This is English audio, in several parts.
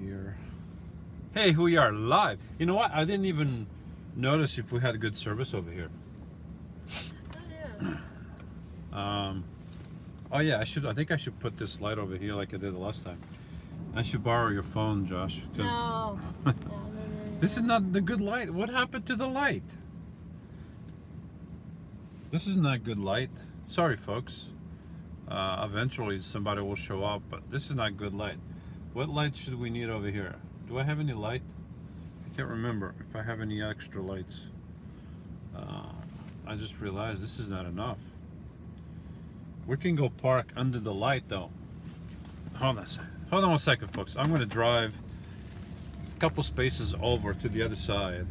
here. Hey, we are live. You know what? I didn't even notice if we had good service over here. Oh yeah. Oh yeah, I think I should put this light over here like I did the last time. I should borrow your phone, Josh. No. This is not the good light. What happened to the light? This is not good light. Sorry, folks. Eventually somebody will show up, but this is not good light. What light should we need over here? Do I have any light? I can't remember if I have any extra lights. I just realized this is not enough. We can go park under the light though. Hold on one second, folks. I'm going to drive a couple spaces over to the other side.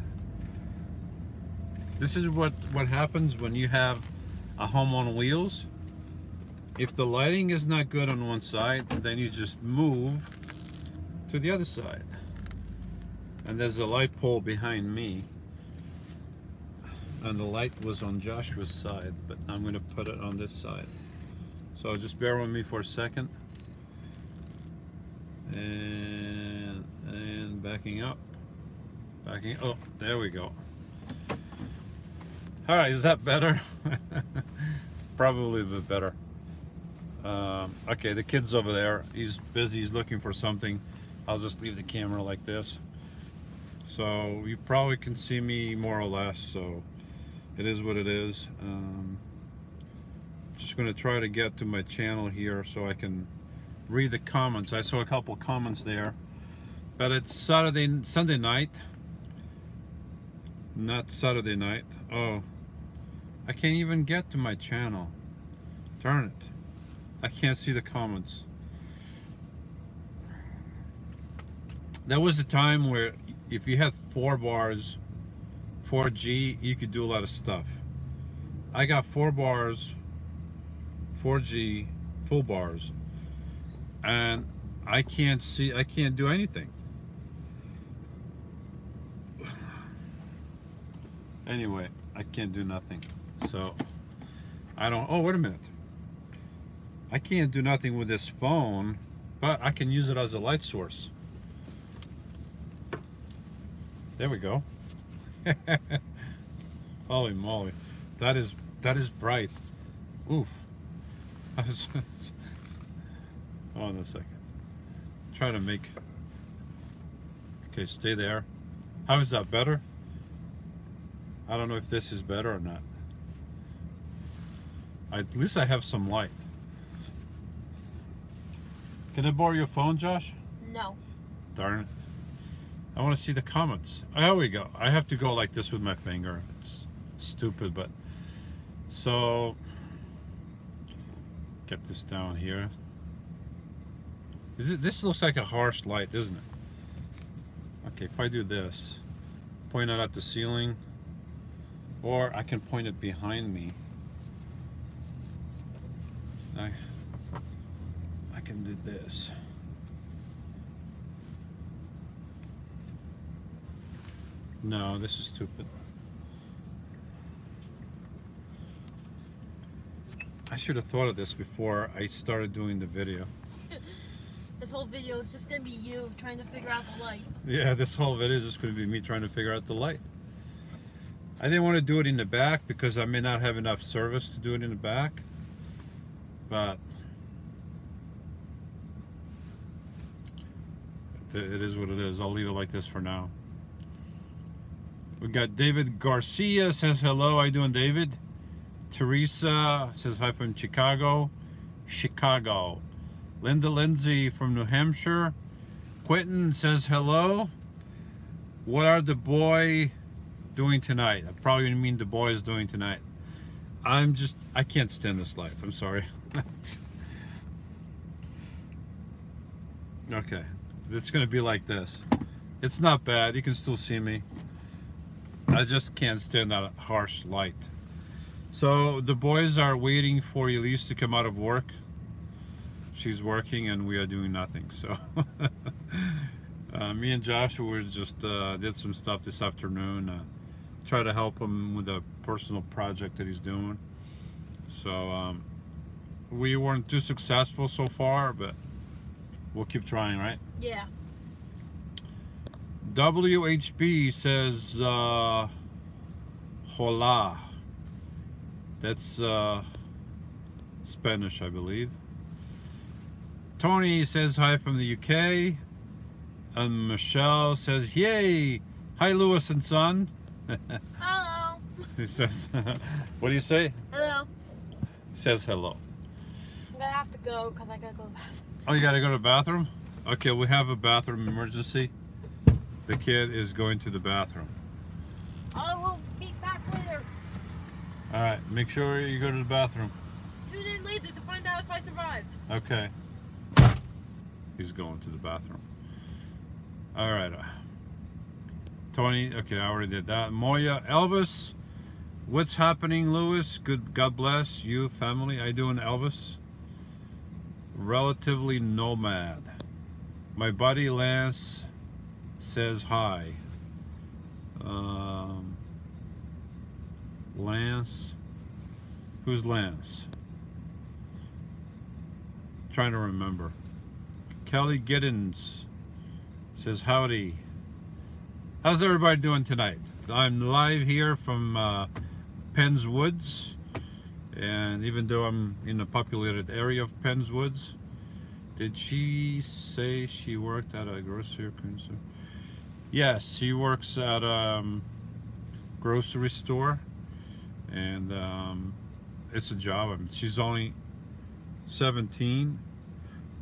This is what happens when you have a home on wheels. If the lighting is not good on one side, then you just move to the other side. And there's a light pole behind me. And the light was on Joshua's side, but I'm going to put it on this side. So just bear with me for a second. And backing up. Oh, there we go. All right, is that better? It's probably a bit better. Okay, the kid's over there. He's busy, he's looking for something. I'll just leave the camera like this. So you probably can see me more or less, so it is what it is. Just going to try to get to my channel here so I can read the comments. I saw a couple comments there, but it's Sunday night, not Saturday night. Oh, I can't even get to my channel. Darn it. I can't see the comments. That was the time where if you had 4 bars, 4G, you could do a lot of stuff. I got 4 bars, 4G, full bars, and I can't do anything. Anyway, I can't do nothing. So, oh, wait a minute. I can't do nothing with this phone, but I can use it as a light source. There we go. Holy moly. That is bright. Oof. Hold on a second. Try to make... Okay, stay there. How is that better? I don't know if this is better or not. At least I have some light. Can I borrow your phone, Josh? No. Darn it. I want to see the comments. Oh, there we go. I have to go like this with my finger. It's stupid, but... So... Get this down here. This looks like a harsh light, isn't it? Okay, if I do this, point it at the ceiling, or I can point it behind me. I can do this. No, this is stupid. I should have thought of this before I started doing the video. This whole video is just going to be you trying to figure out the light. Yeah, this whole video is just going to be me trying to figure out the light. I didn't want to do it in the back because I may not have enough service to do it in the back. But it is what it is. I'll leave it like this for now. We got David Garcia says hello. How you doing, David? Teresa says hi from Chicago. Linda Lindsay from New Hampshire. Quentin says hello. What are the boy doing tonight? I probably mean the boys doing tonight. I can't stand this light. I'm sorry. Okay, it's gonna be like this. It's not bad. You can still see me. I just can't stand that harsh light. So the boys are waiting for Elise to come out of work. She's working and we are doing nothing. So me and Joshua just did some stuff this afternoon. Try to help him with a personal project that he's doing. So we weren't too successful so far, but we'll keep trying, right? Yeah. WHB says hola. That's Spanish, I believe. Tony says hi from the UK. And Michelle says, yay! Hi, Lewis and son. Hello. He says, what do you say? Hello. He says hello. I'm gonna have to go because I gotta go to the bathroom. Oh, you gotta go to the bathroom? Okay, we have a bathroom emergency. The kid is going to the bathroom. I will be back later. Alright, make sure you go to the bathroom. Tune in later to find out if I survived. Okay. He's going to the bathroom. Alright. Tony, okay, I already did that. Moya, Elvis, what's happening, Lewis? Good, God bless you, family. How you doing, Elvis? Relatively nomad. My buddy Lance says hi. Lance. Who's Lance? Trying to remember. Kelly Giddens says howdy. How's everybody doing tonight? I'm live here from Penns Woods, and even though I'm in a populated area of Penns Woods, did she say she worked at a grocery store? Yes, she works at a grocery store, and it's a job. I mean, she's only 17.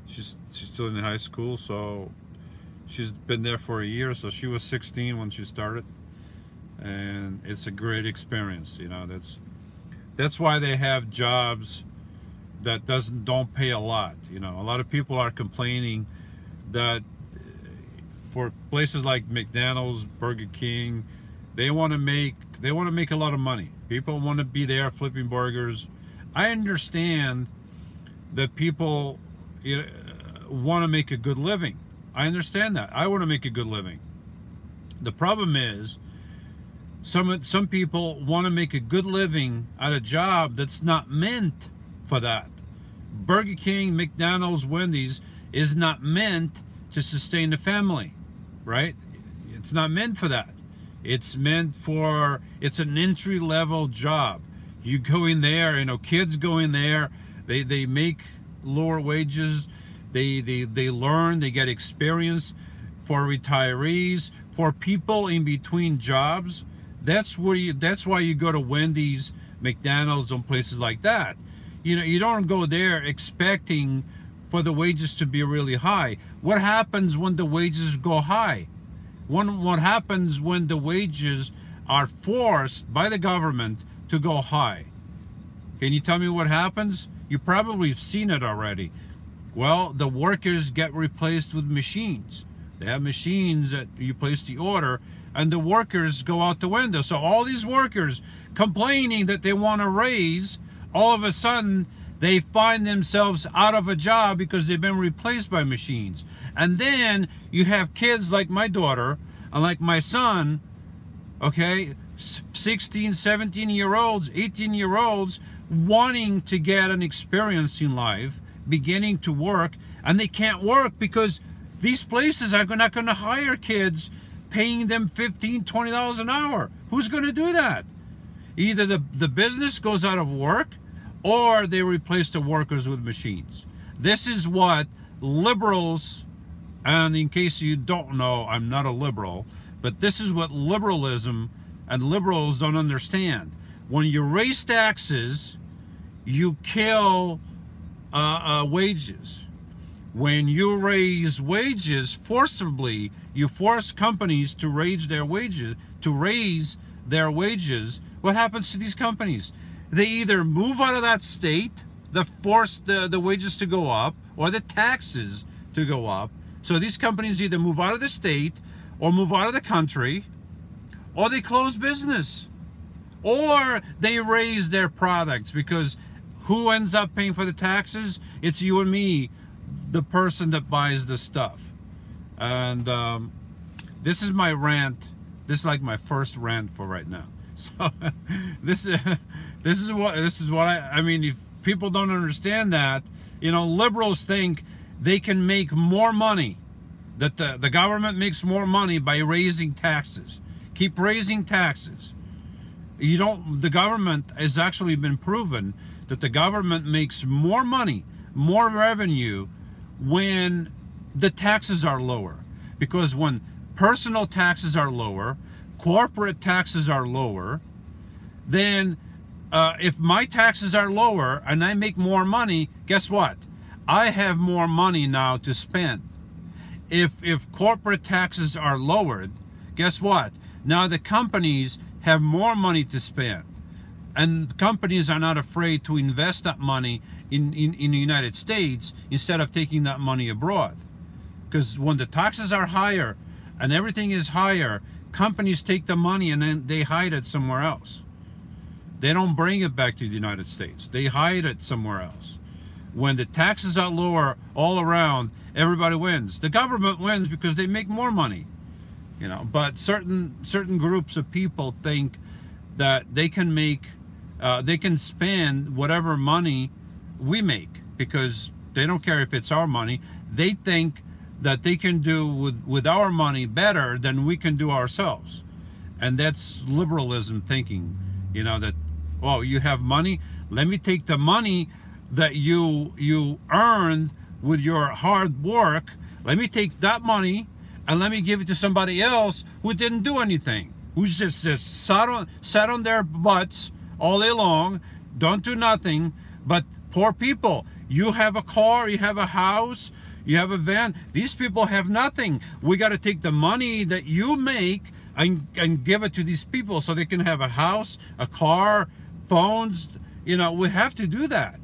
She's still in high school, so she's been there for a year. So she was 16 when she started, and it's a great experience. You know, that's why they have jobs that don't pay a lot. You know, a lot of people are complaining that for places like McDonald's, Burger King, they want to make a lot of money. People want to be there flipping burgers. I understand that people want to make a good living. I understand that. I want to make a good living. The problem is some people want to make a good living at a job that's not meant for that. Burger King, McDonald's, Wendy's is not meant to sustain the family, right? It's not meant for that. It's meant for, it's an entry-level job. You go in there, you know, kids go in there, they make lower wages, they learn, they get experience. For retirees, for people in between jobs, that's why you go to Wendy's, McDonald's, and places like that. You know, you don't go there expecting for the wages to be really high. What happens when the wages go high? What happens when the wages are forced by the government to go high? Can you tell me what happens? You probably have seen it already. Well, the workers get replaced with machines. They have machines that you place the order, and the workers go out the window. So all these workers complaining that they want to raise, all of a sudden they find themselves out of a job because they've been replaced by machines. And then you have kids like my daughter and like my son, okay, 16, 17-year-olds, 18-year-olds wanting to get an experience in life, beginning to work, and they can't work because these places are not going to hire kids paying them $15, $20 an hour. Who's going to do that? Either the business goes out of work, or they replace the workers with machines. This is what liberals, and in case you don't know, I'm not a liberal, but this is what liberalism and liberals don't understand. When you raise taxes, you kill wages. When you raise wages forcibly, you force companies to raise their wages. What happens to these companies? They either move out of that state, that force the wages to go up, or the taxes to go up. So these companies either move out of the state, or move out of the country, or they close business, or they raise their products, because who ends up paying for the taxes? It's you and me, the person that buys the stuff. And this is my rant. This is like my first rant for right now. So this is what I mean. If people don't understand that, you know, liberals think they can make more money that the government makes more money by raising taxes. Keep raising taxes. You don't, the government has actually been proven that the government makes more money, more revenue when the taxes are lower. Because when personal taxes are lower, corporate taxes are lower, then if my taxes are lower and I make more money, guess what? I have more money now to spend. If corporate taxes are lowered, guess what? Now the companies have more money to spend. And companies are not afraid to invest that money in the United States instead of taking that money abroad. Because when the taxes are higher and everything is higher, companies take the money and then they hide it somewhere else. They don't bring it back to the United States. They hide it somewhere else. When the taxes are lower all around, everybody wins. The government wins because they make more money. You know, but certain groups of people think that they can spend whatever money we make because they don't care if it's our money. They think that they can do with our money better than we can do ourselves. And that's liberalism thinking, you know, that, oh, you have money, let me take the money that you earned with your hard work, let me take that money and let me give it to somebody else who didn't do anything, who's just sat on their butts all day long, don't do nothing. But poor people, you have a car, you have a house, you have a van. These people have nothing. We got to take the money that you make and give it to these people so they can have a house, a car, phones. You know, we have to do that.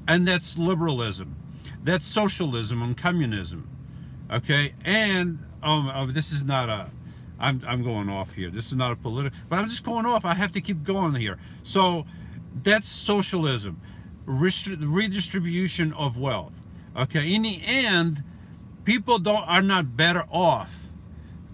And that's liberalism. That's socialism and communism. Okay? And this is not a, I'm going off here. This is not a political, but I'm just going off. I have to keep going here. So that's socialism. Redistribution of wealth. Okay, in the end, people are not better off.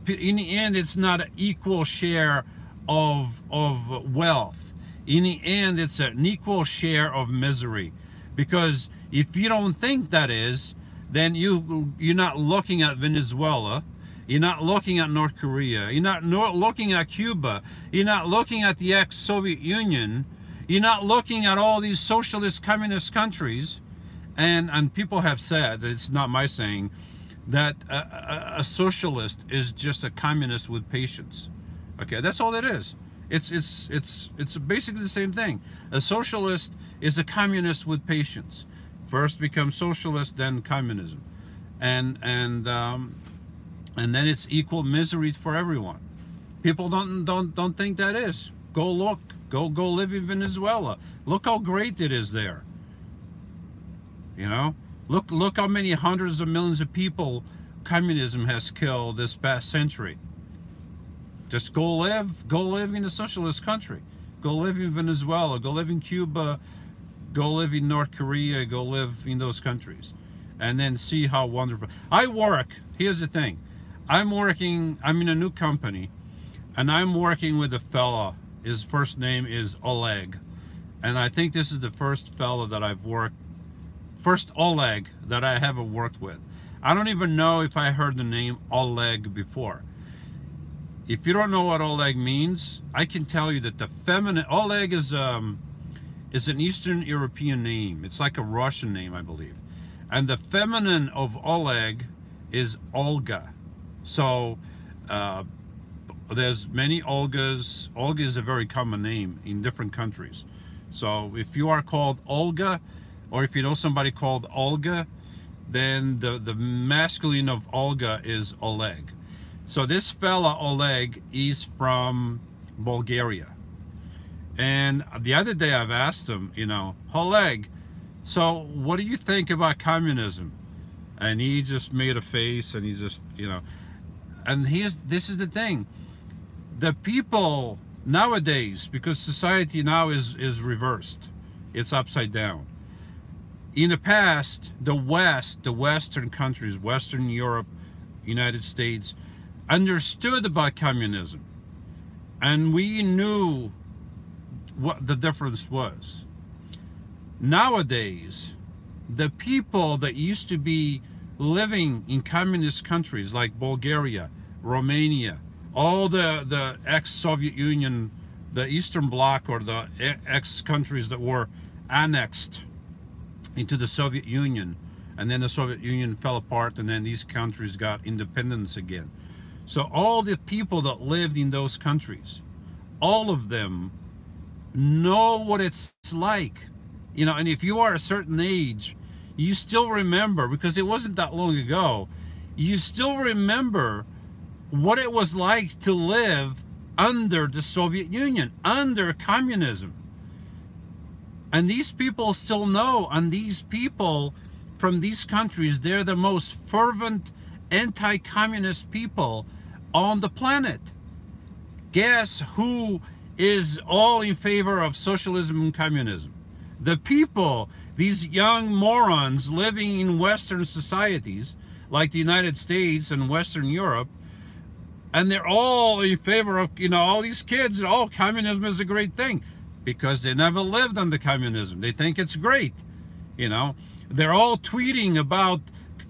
In the end, it's not an equal share of wealth. In the end, it's an equal share of misery. Because if you don't think that is, then you're not looking at Venezuela, you're not looking at North Korea, you're not looking at Cuba, you're not looking at the ex-Soviet Union, you're not looking at all these socialist communist countries. And people have said, it's not my saying, that a socialist is just a communist with patience. Okay, that's all it is. It's basically the same thing. A socialist is a communist with patience. First becomes socialist, then communism, and then it's equal misery for everyone. People don't think that is. Go look. Go live in Venezuela. Look how great it is there. You know, look how many hundreds of millions of people communism has killed this past century. Just go live in a socialist country. Go live in Venezuela, go live in Cuba, go live in North Korea, go live in those countries. And then see how wonderful. Here's the thing. I'm in a new company, and I'm working with a fella. His first name is Oleg. And I think this is the first fella that first Oleg that I haven't worked with. I don't even know if I heard the name Oleg before. If you don't know what Oleg means, I can tell you that the feminine Oleg is an Eastern European name. It's like a Russian name, I believe. And the feminine of Oleg is Olga. So there's many Olgas. Olga is a very common name in different countries. So if you are called Olga, or if you know somebody called Olga, then the masculine of Olga is Oleg. So this fella, Oleg, is from Bulgaria. And the other day I've asked him, you know, Oleg, so what do you think about communism? And he just made a face and he just, you know, and this is the thing. The people nowadays, because society now is reversed, it's upside down. In the past, the Western countries, Western Europe, United States, understood about communism. And we knew what the difference was. Nowadays, the people that used to be living in communist countries like Bulgaria, Romania, all the ex-Soviet Union, the Eastern Bloc, or the ex-countries that were annexed into the Soviet Union, and then the Soviet Union fell apart, and then these countries got independence again. So all the people that lived in those countries, all of them know what it's like. You know, and if you are a certain age, you still remember, because it wasn't that long ago, you still remember what it was like to live under the Soviet Union, under communism. And these people still know, and these people from these countries, they're the most fervent anti-communist people on the planet. Guess who is all in favor of socialism and communism? The people, these young morons living in Western societies like the United States and Western Europe, and they're all in favor of, you know, all these kids, oh, communism is a great thing, because they never lived under communism. They think it's great, you know. They're all tweeting about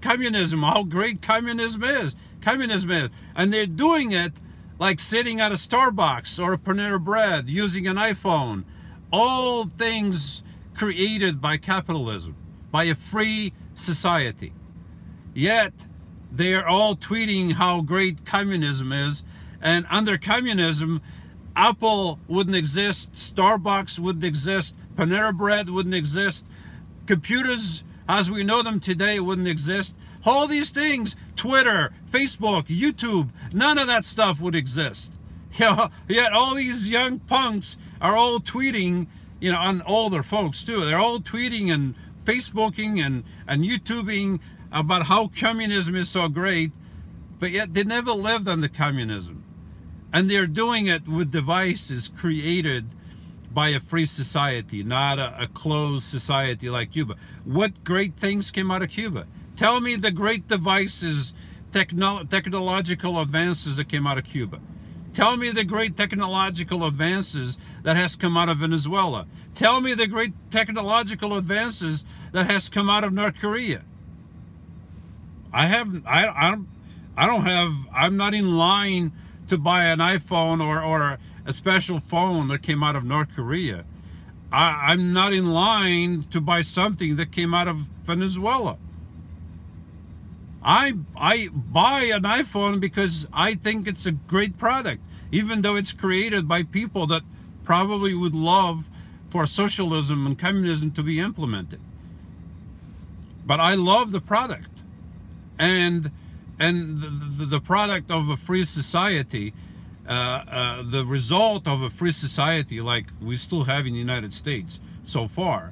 communism, how great communism is, and they're doing it like sitting at a Starbucks or a Panera Bread, using an iPhone, all things created by capitalism, by a free society. Yet they're all tweeting how great communism is, and under communism, Apple wouldn't exist, Starbucks wouldn't exist, Panera Bread wouldn't exist, computers as we know them today wouldn't exist. All these things, Twitter, Facebook, YouTube, none of that stuff would exist. Yet all these young punks are all tweeting, you know, and older folks too, they're all tweeting and Facebooking and YouTubing about how communism is so great, but yet they never lived under communism. And they're doing it with devices created by a free society, not a closed society like Cuba. What great things came out of Cuba? Tell me the great devices, technological advances that came out of Cuba. Tell me the great technological advances that has come out of Venezuela. Tell me the great technological advances that has come out of North Korea. I'm not in line to buy an iPhone or a special phone that came out of North Korea. I'm not in line to buy something that came out of Venezuela. I buy an iPhone because I think it's a great product, even though it's created by people that probably would love for socialism and communism to be implemented. But I love the product. And the product of a free society, the result of a free society like we still have in the United States so far,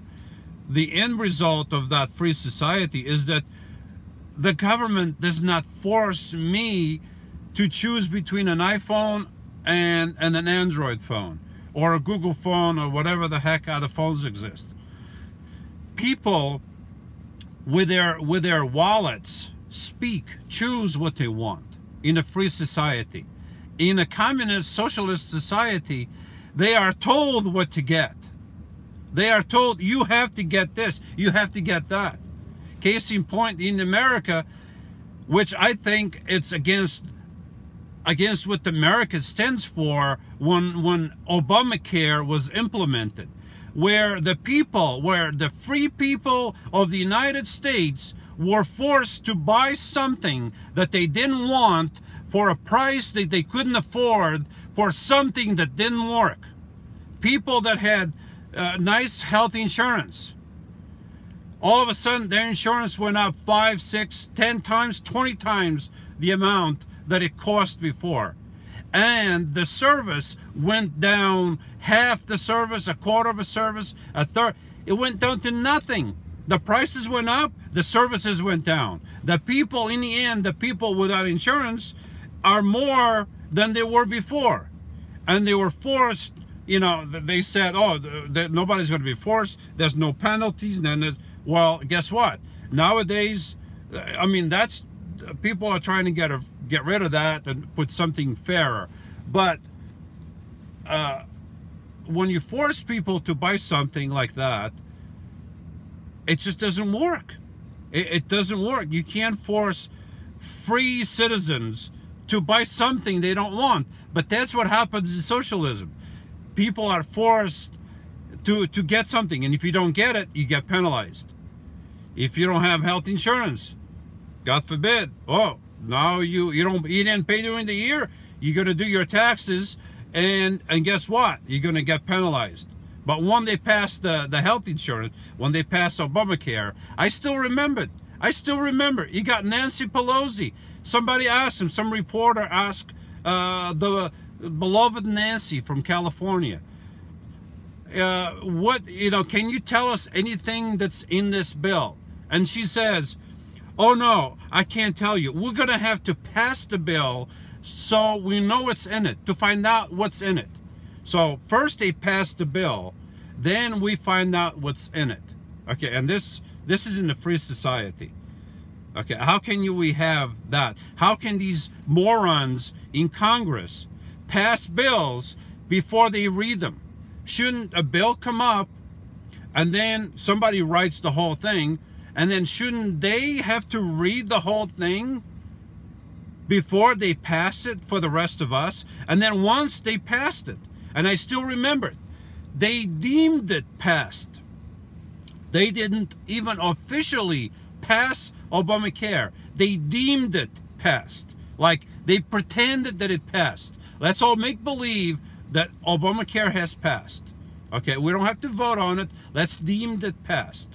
the end result of that free society is that the government does not force me to choose between an iPhone and an Android phone or a Google phone or whatever the heck other phones exist. People with their wallets choose what they want in a free society. In a communist socialist society, they are told what to get. They are told, you have to get this, you have to get that. Case in point, in America, which I think it's against what America stands for when Obamacare was implemented, where the free people of the United States were forced to buy something that they didn't want for a price that they couldn't afford, for something that didn't work. People that had nice health insurance, all of a sudden their insurance went up 5, 6, 10 times, 20 times the amount that it cost before. And the service went down, half the service, a quarter of a service, a third. It went down to nothing. The prices went up, the services went down. The people, in the end, the people without insurance are more than they were before. And they were forced, you know, they said, oh, nobody's going to be forced. There's no penalties. Well, guess what? Nowadays, I mean, people are trying to get rid of that and put something fairer. But when you force people to buy something like that, it just doesn't work. It doesn't work. You can't force free citizens to buy something they don't want. But that's what happens in socialism. People are forced to get something, and if you don't get it, you get penalized. If you don't have health insurance, God forbid, oh, now you didn't pay during the year, you're gonna do your taxes, and guess what? You're gonna get penalized. But when they passed the health insurance, when they passed Obamacare, I still remember. You got Nancy Pelosi. Somebody asked him, some reporter asked the beloved Nancy from California, can you tell us anything that's in this bill? And she says, oh no, I can't tell you. We're gonna have to pass the bill so we know what's in it, to find out what's in it. So first they pass the bill, then we find out what's in it. Okay, and this is in a free society. Okay, how can we have that? How can these morons in Congress pass bills before they read them? Shouldn't a bill come up and then somebody writes the whole thing, and then shouldn't they have to read the whole thing before they pass it for the rest of us? And then once they passed it, and I still remember it, they deemed it passed. They didn't even officially pass Obamacare. They deemed it passed. Like they pretended that it passed. Let's all make believe that Obamacare has passed. Okay, we don't have to vote on it. Let's deem it passed.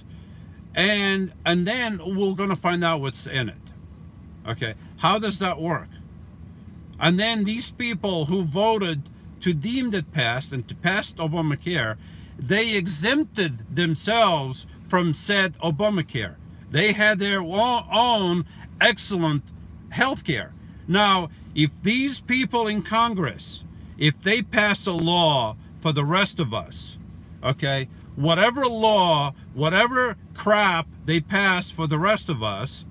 And then we're going to find out what's in it. Okay, how does that work? And then these people who voted to deem it passed and to pass Obamacare, they exempted themselves from said Obamacare. They had their own excellent health care. Now, if these people in Congress, if they pass a law for the rest of us, okay, whatever law, whatever crap they pass for the rest of us,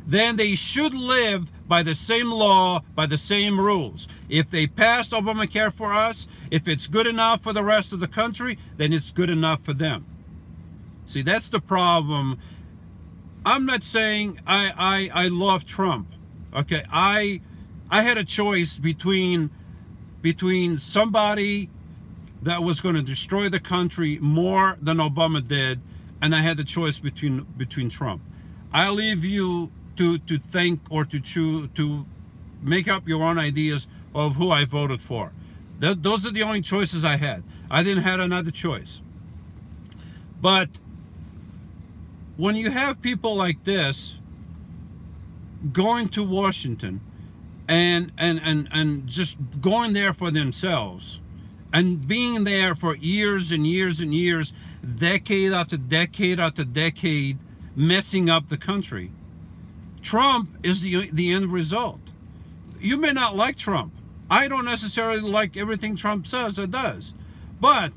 then they should live by the same law, by the same rules. If they passed Obamacare for us, if it's good enough for the rest of the country, then it's good enough for them. See, that's the problem. I'm not saying I love Trump. Okay, I had a choice between somebody that was going to destroy the country more than Obama did, and I had the choice between Trump. I leave you to think or to choose, to make up your own ideas of who I voted for. Those are the only choices I had. I didn't have another choice. But when you have people like this going to Washington and just going there for themselves and being there for years and years and years, decade after decade after decade, messing up the country, Trump is the end result. You may not like Trump. I don't necessarily like everything Trump says or does, but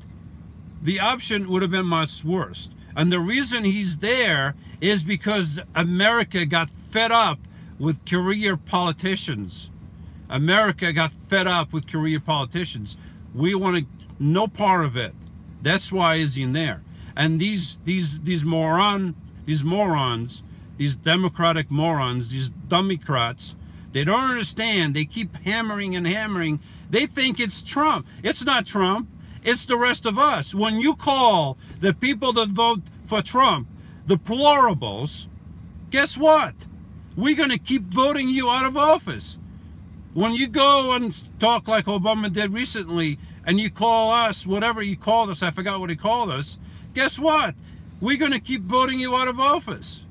the option would have been much worse. And the reason he's there is because America got fed up with career politicians. America got fed up with career politicians. We want no part of it. That's why he's in there. And these morons, these Democratic morons, these Democrats, they don't understand. They keep hammering and hammering. They think it's Trump. It's not Trump. It's the rest of us. When you call the people that vote for Trump deplorables, guess what? We're going to keep voting you out of office. When you go and talk like Obama did recently, and you call us, whatever he called us, I forgot what he called us, guess what? We're going to keep voting you out of office.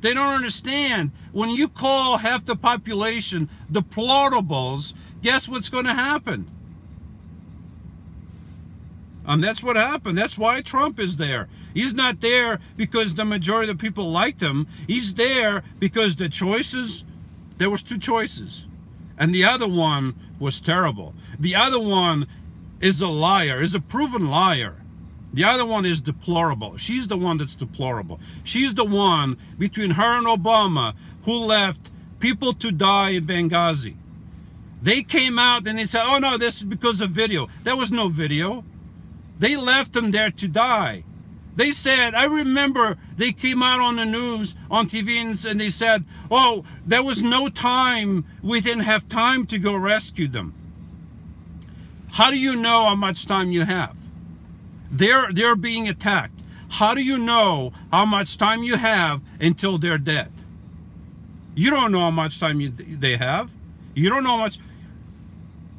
They don't understand. When you call half the population deplorables, guess what's going to happen? That's what happened. That's why Trump is there. He's not there because the majority of the people liked him. He's there because the choices, there was two choices. And the other one was terrible. The other one is a liar, is a proven liar. The other one is deplorable. She's the one that's deplorable. She's the one, between her and Obama, who left people to die in Benghazi. They came out and they said, oh no, this is because of video. There was no video. They left them there to die. They said, I remember they came out on the news, on TV, and they said, oh, there was no time. We didn't have time to go rescue them. How do you know how much time you have? They're being attacked. How do you know how much time you have until they're dead? You don't know how much time they have. You don't know how much.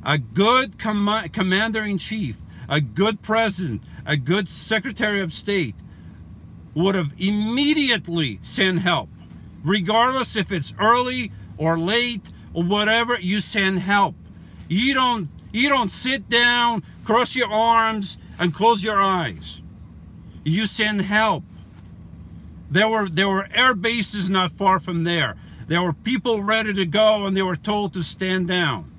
A good commander-in-chief, a good president, a good secretary of state would have immediately sent help. Regardless if it's early or late or whatever, you send help. You don't sit down, cross your arms, and close your eyes. You send help. There were air bases not far from there. There were people ready to go, and they were told to stand down.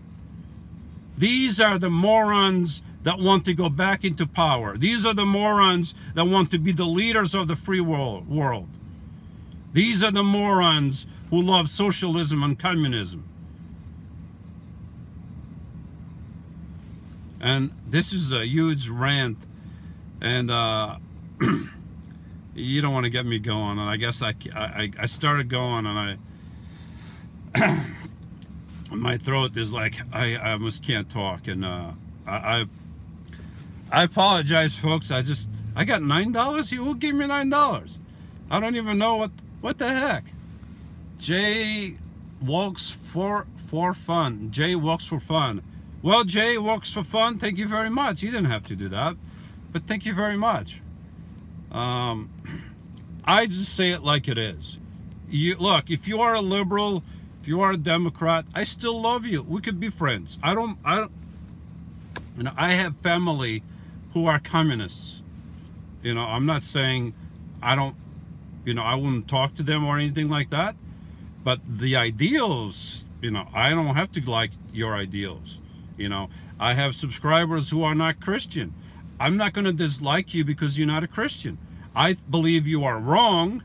These are the morons that want to go back into power. These are the morons that want to be the leaders of the free world. These are the morons who love socialism and communism. And this is a huge rant, and you don't want to get me going. And I guess I started going, and my throat is like I almost can't talk. And I apologize, folks. I got $9 here. Who gave me $9? I don't even know what the heck. Jay walks for fun. Jay walks for fun. Well, Jay walks for fun. Thank you very much. You didn't have to do that, but thank you very much. I just say it like it is. Look, if you are a liberal, if you are a Democrat, I still love you. We could be friends. I don't. You know, I have family who are communists. You know, I'm not saying I don't. You know, I wouldn't talk to them or anything like that. But the ideals, you know, I don't have to like your ideals. You know, I have subscribers who are not Christian. I'm not going to dislike you because you're not a Christian. I believe you are wrong,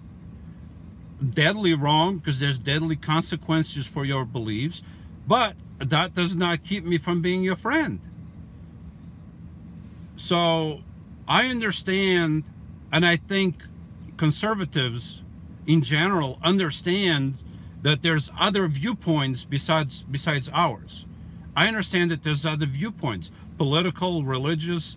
deadly wrong, because there's deadly consequences for your beliefs, but that does not keep me from being your friend. So I understand, and I think conservatives in general understand that there's other viewpoints besides ours. I understand that there's other viewpoints, political, religious,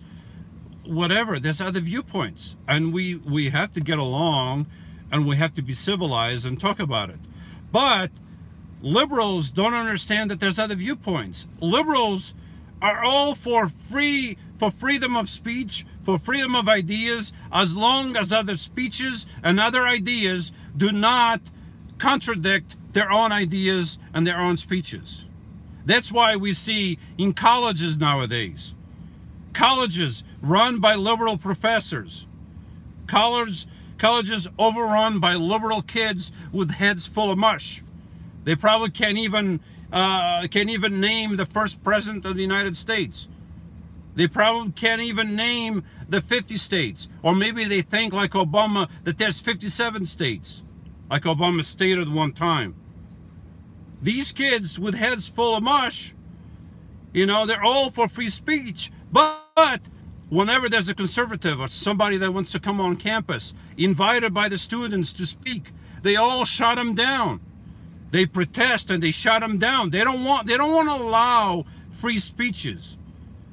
whatever. There's other viewpoints, and we have to get along, and we have to be civilized and talk about it. But liberals don't understand that there's other viewpoints. Liberals are all for freedom of speech, for freedom of ideas, as long as other speeches and other ideas do not contradict their own ideas and their own speeches. That's why we see in colleges nowadays, colleges run by liberal professors, colleges overrun by liberal kids with heads full of mush. They probably can't even name the first president of the United States. They probably can't even name the 50 states. Or maybe they think like Obama that there's 57 states, like Obama stated one time. These kids with heads full of mush, you know, they're all for free speech. But whenever there's a conservative or somebody that wants to come on campus, invited by the students to speak, they all shut them down. They protest and they shut them down. They don't want to allow free speeches.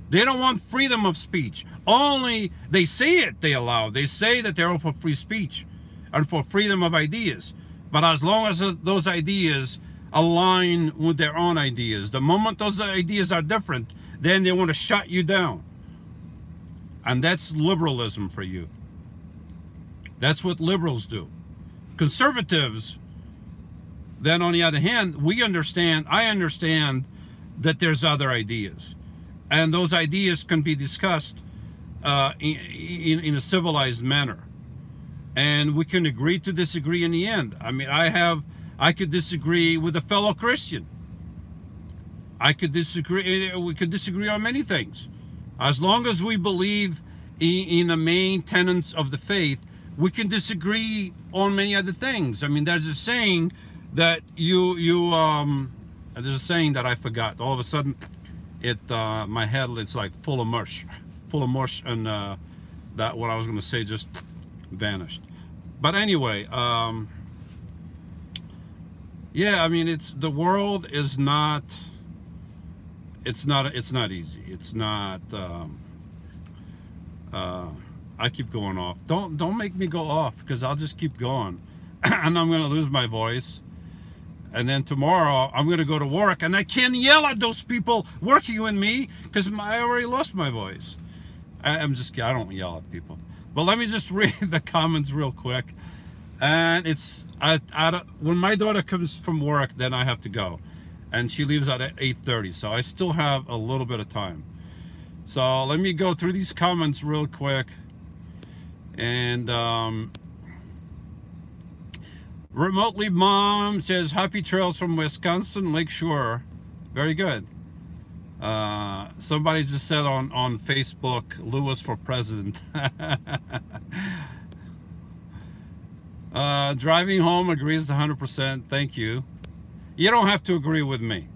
They don't want freedom of speech. Only they say it, they allow. They say that they're all for free speech and for freedom of ideas. But as long as those ideas align with their own ideas, the moment those ideas are different, then they want to shut you down. And that's liberalism for you. That's what liberals do. Conservatives, then on the other hand, I understand that there's other ideas. And those ideas can be discussed in a civilized manner. And we can agree to disagree in the end. I mean, I could disagree with a fellow Christian. We could disagree on many things. As long as we believe in the main tenets of the faith, we can disagree on many other things. I mean, there's a saying that there's a saying that I forgot. All of a sudden, my head, it's like full of mush, and that what I was going to say just vanished. But anyway, yeah, I mean, the world is not, it's not easy. It's not, I keep going off. Don't make me go off, because I'll just keep going. And I'm going to lose my voice. And then tomorrow I'm going to go to work and I can't yell at those people working with me because I already lost my voice. I don't yell at people. But let me just read the comments real quick. And it's, when my daughter comes from work, then I have to go. And she leaves at 8:30, so I still have a little bit of time. So let me go through these comments real quick. And Remotely Mom says, happy trails from Wisconsin, Lakeshore. Very good. Somebody just said on Facebook, Lewis for president. Driving home agrees 100%. Thank you. You don't have to agree with me.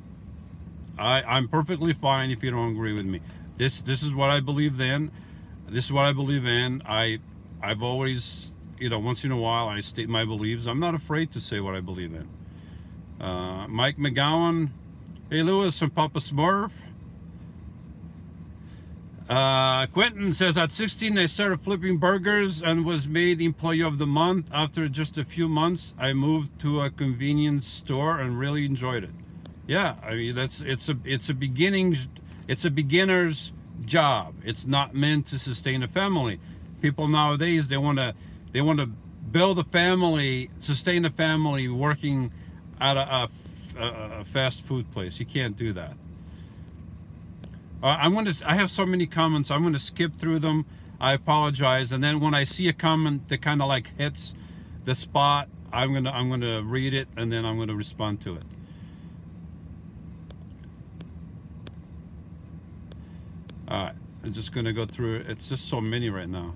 I'm perfectly fine if you don't agree with me. This is what I believe in. This is what I believe in. I've always, you know, once in a while I state my beliefs. I'm not afraid to say what I believe in. Mike McGowan, hey Lewis and Papa Smurf. Quentin says, at 16 I started flipping burgers and was made Employee of the Month. After just a few months I moved to a convenience store and really enjoyed it. Yeah, I mean, it's a beginner's job. It's not meant to sustain a family. People nowadays, they want to build a family, sustain a family working at a fast food place. You can't do that. I have so many comments. I'm going to skip through them. I apologize. And then when I see a comment that kind of like hits the spot, I'm gonna read it and then I'm going to respond to it. All right, I'm just going to go through it. It's just so many right now.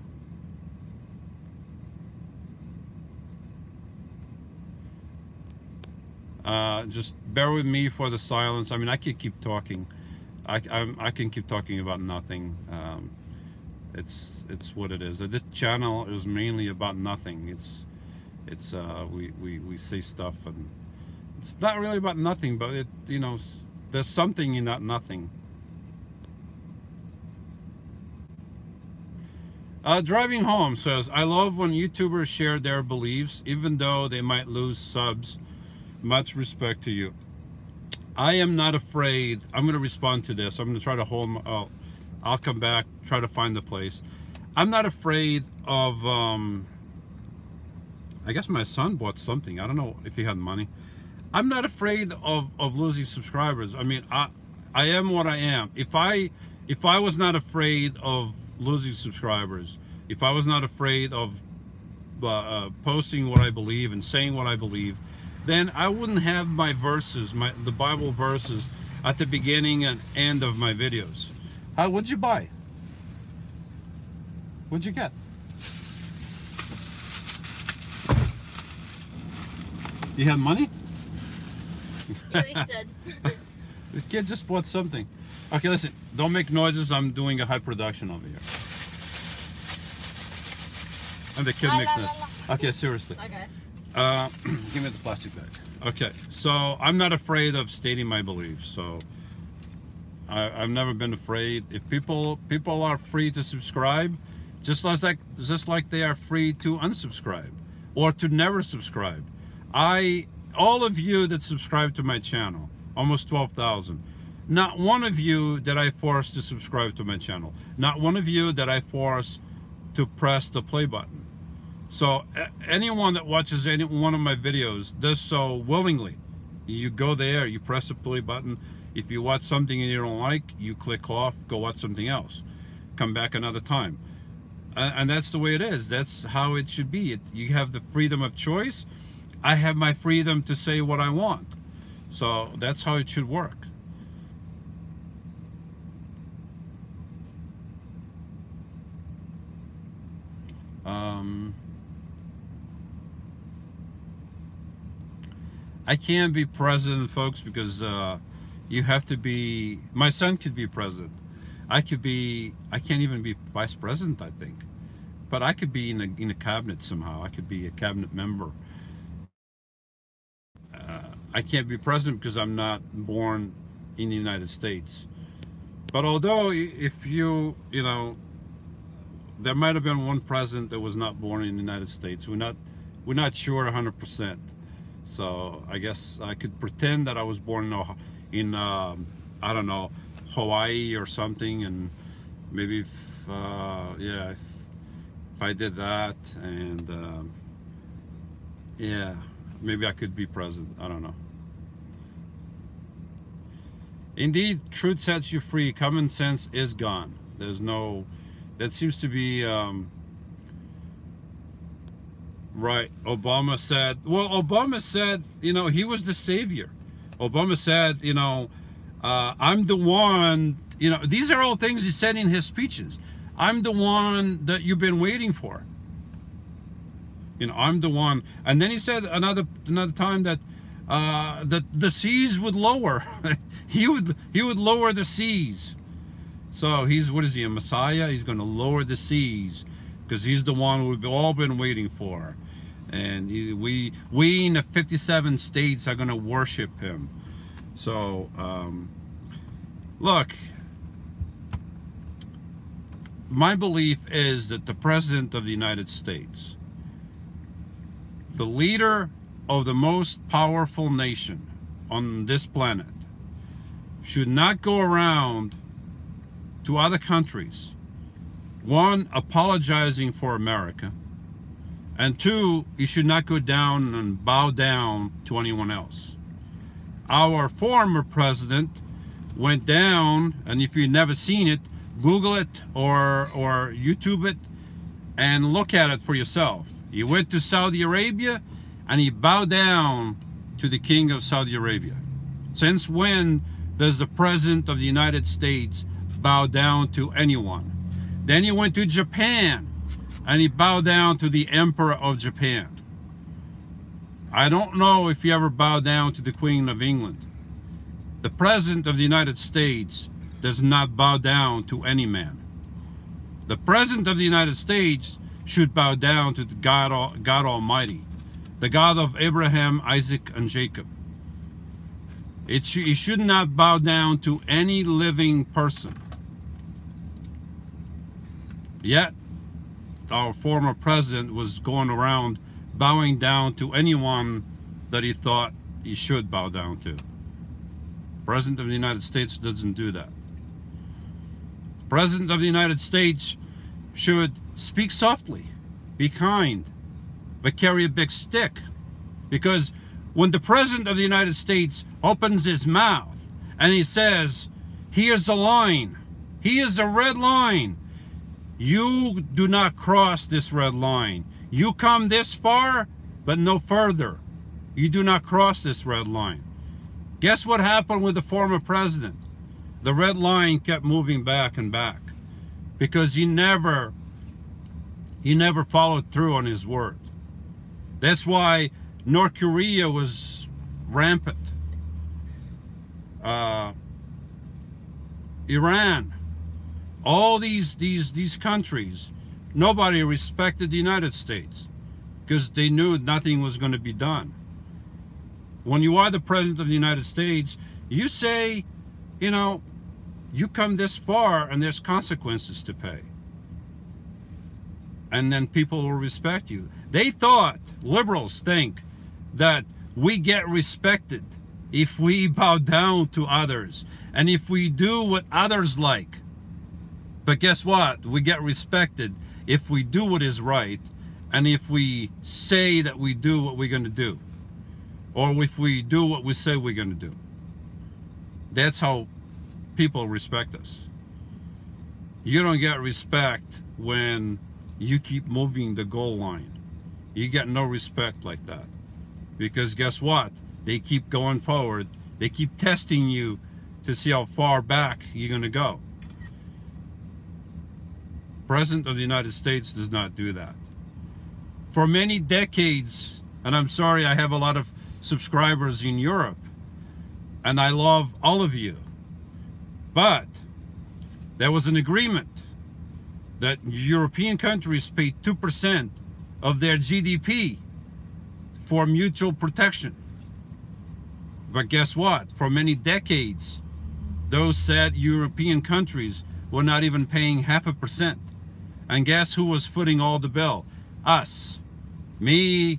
Just bear with me for the silence. I mean, I could keep talking. I can keep talking about nothing. It's what it is. This channel is mainly about nothing. We say stuff and it's not really about nothing, but it, you know, there's something in that nothing. Driving Home says, I love when YouTubers share their beliefs, even though they might lose subs. Much respect to you. I am not afraid. I'm going to respond to this. I'm going to try to hold my, I'll come back, try to find the place. I'm not afraid of, I guess my son bought something. I don't know if he had money. I'm not afraid of losing subscribers. I mean, I am what I am. If I was not afraid of losing subscribers, if I was not afraid of posting what I believe and saying what I believe, then I wouldn't have my verses, the Bible verses at the beginning and end of my videos. What'd you buy? What'd you get? You have money? Yeah, they said. The kid just bought something. Okay, listen, don't make noises. I'm doing a high production over here. And the kid makes noise. Okay, seriously. Okay. Give me the plastic bag. Okay, so I'm not afraid of stating my beliefs. So I've never been afraid. If people are free to subscribe, just like they are free to unsubscribe or to never subscribe. All of you that subscribe to my channel, almost 12,000. Not one of you that I forced to subscribe to my channel. Not one of you that I forced to press the play button. So anyone that watches any one of my videos does so willingly. You go there, you press the play button. If you watch something and you don't like, you click off, go watch something else. Come back another time. And that's the way it is. That's how it should be. You have the freedom of choice. I have my freedom to say what I want. So that's how it should work. I can't be president, folks, because you have to be, my son could be president. I can't even be vice president, I think. but I could be in a cabinet somehow. I could be a cabinet member. I can't be president because I'm not born in the United States. But although if you know, there might have been one president that was not born in the United States. We're not sure 100%. So I guess I could pretend that I was born in I don't know, Hawaii or something, and maybe yeah, if I did that, and yeah, maybe I could be president. I don't know. Indeed, truth sets you free. Common sense is gone. There's no, that seems to be right. Obama said, well, Obama said, you know, he was the savior. Obama said, you know, I'm the one, you know, these are all things he said in his speeches. I'm the one that you've been waiting for. You know, I'm the one. And then he said another time that that the seas would lower. he would lower the seas. So he's, what is he, a messiah? He's going to lower the seas because he's the one we've all been waiting for. And we in the 57 states are going to worship him. So look, my belief is that the President of the United States, the leader of the most powerful nation on this planet, should not go around to other countries, one, apologizing for America, and two, he should not go down and bow down to anyone else. Our former president went down, and if you've never seen it, Google it or YouTube it and look at it for yourself. He went to Saudi Arabia and he bowed down to the King of Saudi Arabia. Since when does the President of the United States bow down to anyone? Then he went to Japan and he bowed down to the Emperor of Japan. I don't know if he ever bowed down to the Queen of England. The President of the United States does not bow down to any man. The President of the United States should bow down to the God Almighty, the God of Abraham, Isaac, and Jacob. He should not bow down to any living person. Yet, our former president was going around bowing down to anyone that he thought he should bow down to. President of the United States doesn't do that. President of the United States should speak softly, be kind, but carry a big stick. Because when the President of the United States opens his mouth and he says, here's a line, here's a red line, you do not cross this red line. You come this far, but no further. You do not cross this red line. Guess what happened with the former president? The red line kept moving back and back because he never followed through on his word. That's why North Korea was rampant. Iran, all these countries, nobody respected the United States because they knew nothing was going to be done. When you are the President of the United States, you say, you know, you come this far and there's consequences to pay. And then people will respect you. They thought, liberals think, that we get respected if we bow down to others and if we do what others like. But guess what? We get respected if we do what is right and if we say that we do what we're going to do, or if we do what we say we're going to do. That's how people respect us. You don't get respect when you keep moving the goal line. You get no respect like that. Because guess what? They keep going forward. They keep testing you to see how far back you're going to go. President of the United States does not do that. For many decades, and I'm sorry I have a lot of subscribers in Europe, and I love all of you, but there was an agreement that European countries pay 2% of their GDP for mutual protection. But guess what? For many decades, those said European countries were not even paying 0.5%. And guess who was footing all the bill? Us. Me,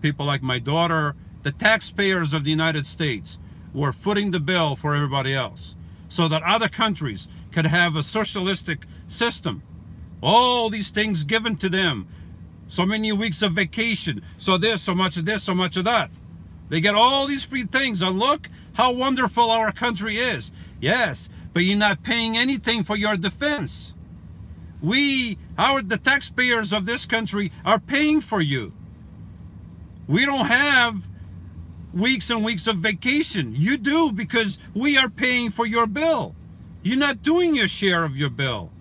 people like my daughter, the taxpayers of the United States were footing the bill for everybody else, so that other countries could have a socialistic system. All these things given to them. So many weeks of vacation, so this, so much of this, so much of that. They get all these free things, and look how wonderful our country is. Yes, but you're not paying anything for your defense. The taxpayers of this country are paying for you. We don't have weeks and weeks of vacation. You do, because we are paying for your bill. You're not doing your share of your bill.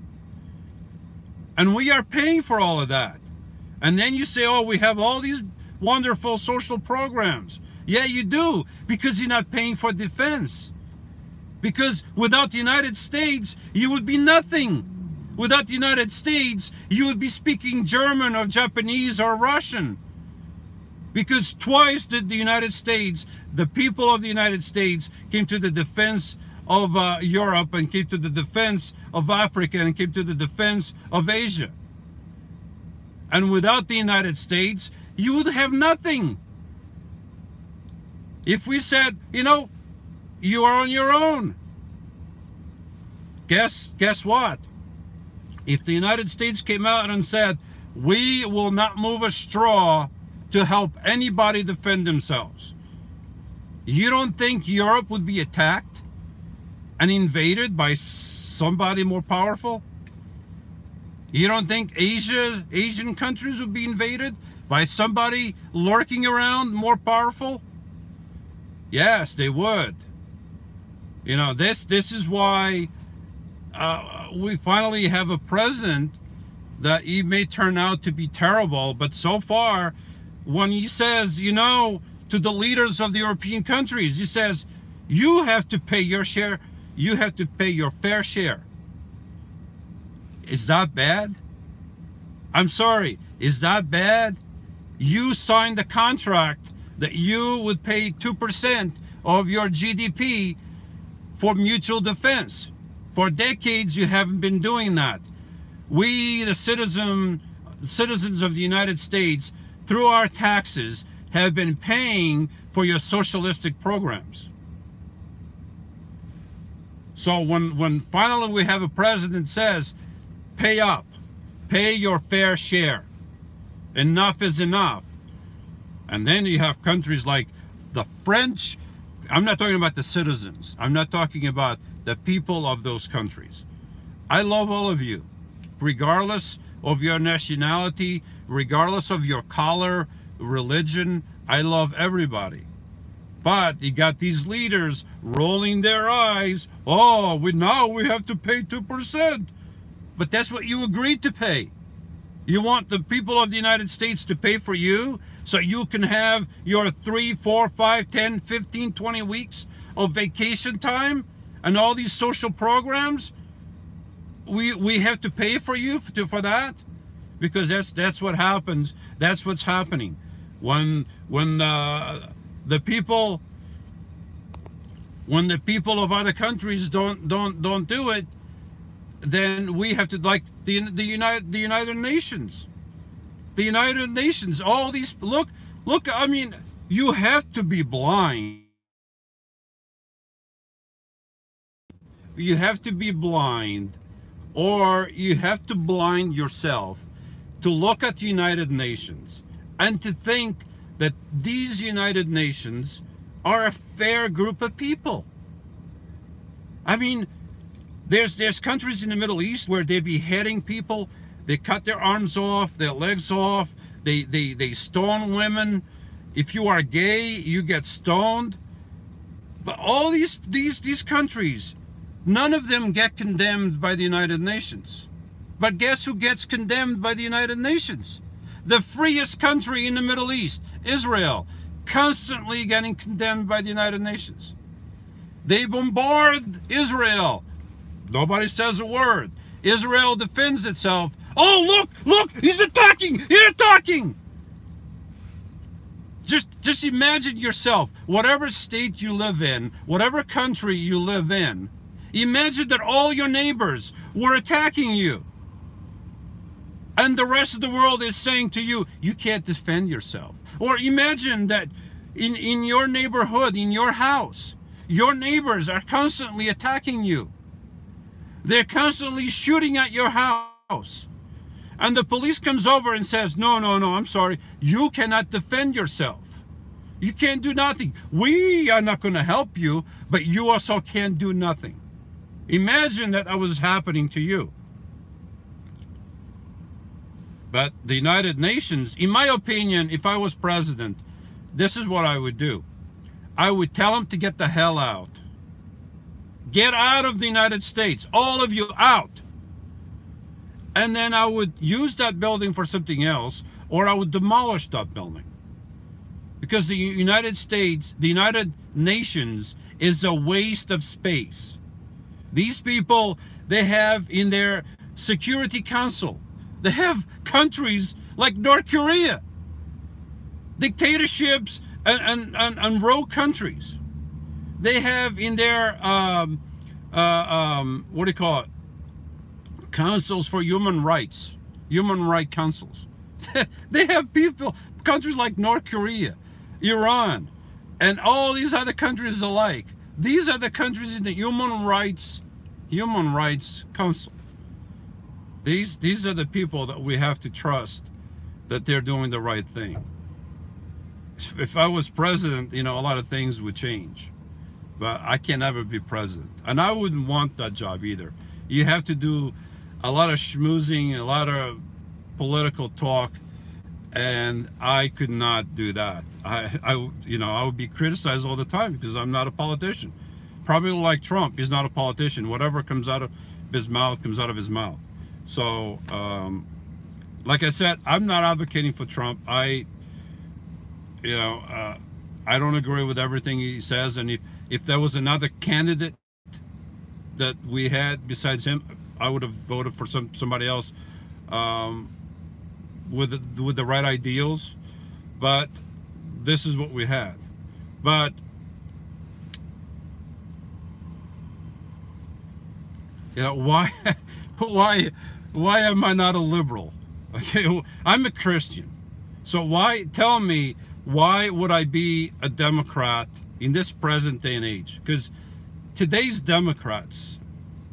And we are paying for all of that. And then you say, oh, we have all these wonderful social programs. Yeah, you do, because you're not paying for defense. Because without the United States, you would be nothing. Without the United States, you would be speaking German or Japanese or Russian. Because twice did the United States, the people of the United States, came to the defense of Europe, and came to the defense of Africa, and came to the defense of Asia. And without the United States, you would have nothing. If we said, you know, you are on your own. Guess what? If the United States came out and said, we will not move a straw to help anybody defend themselves, you don't think Europe would be attacked and invaded by somebody more powerful? You don't think Asian countries would be invaded by somebody lurking around more powerful? Yes, they would. You know, this is why we finally have a president that he may turn out to be terrible, but so far, when he says, you know, to the leaders of the European countries, he says, you have to pay your share, you have to pay your fair share. Is that bad? I'm sorry, is that bad? You signed a contract that you would pay 2% of your GDP for mutual defense. For decades, you haven't been doing that. We, the citizens of the United States, through our taxes, have been paying for your socialistic programs. So when finally we have a president says, pay up, pay your fair share, enough is enough. And then you have countries like the French. I'm not talking about the citizens. I'm not talking about the people of those countries. I love all of you, regardless of your nationality, regardless of your color, religion. I love everybody. But you got these leaders rolling their eyes. Oh, now we have to pay 2%. But that's what you agreed to pay. You want the people of the United States to pay for you so you can have your 3, 4, 5, 10, 15, 20 weeks of vacation time and all these social programs? We have to pay for you for that? Because that's what happens. That's what's happening. When the people of other countries don't do it, then we have to, like the United Nations. The United Nations, all these, look, I mean, you have to be blind. You have to be blind, or you have to blind yourself to look at the United Nations and to think that these United Nations are a fair group of people. I mean, there's countries in the Middle East where they're beheading people. They cut their arms off, their legs off. They stone women. If you are gay, you get stoned. But all these countries, none of them get condemned by the United Nations. But guess who gets condemned by the United Nations? The freest country in the Middle East, Israel, constantly getting condemned by the United Nations. They bombard Israel. Nobody says a word. Israel defends itself. Oh, look, he's attacking, he's attacking. Just imagine yourself, whatever state you live in, whatever country you live in, imagine that all your neighbors were attacking you. And the rest of the world is saying to you, you can't defend yourself. Or imagine that in your neighborhood, in your house, your neighbors are constantly attacking you. They're constantly shooting at your house. And the police comes over and says, no, I'm sorry. You cannot defend yourself. You can't do nothing. We are not going to help you, but you also can't do nothing. Imagine that was happening to you. But the United Nations, in my opinion, if I was president, this is what I would do. I would tell them to get the hell out. Get out of the United States. All of you out. And then I would use that building for something else, or I would demolish that building. Because the United States, the United Nations, is a waste of space. These people, they have in their Security Council, they have countries like North Korea, dictatorships and rogue countries. They have in their, what do you call it? Councils for human rights, human rights councils. They have people, countries like North Korea, Iran, and all these other countries alike. These are the countries in the human rights council. These are the people that we have to trust that they're doing the right thing. If I was president, you know, a lot of things would change. But I can never be president. And I wouldn't want that job either. You have to do a lot of schmoozing, a lot of political talk, and I could not do that. I would be criticized all the time because I'm not a politician. Probably like Trump, he's not a politician. Whatever comes out of his mouth comes out of his mouth. So, like I said, I'm not advocating for Trump. I don't agree with everything he says, and if there was another candidate that we had besides him, I would have voted for somebody else with the right ideals. But this is what we had. But you know, why am I not a liberal? Okay, I'm a Christian. So tell me, why would I be a Democrat in this present day and age? Because today's Democrats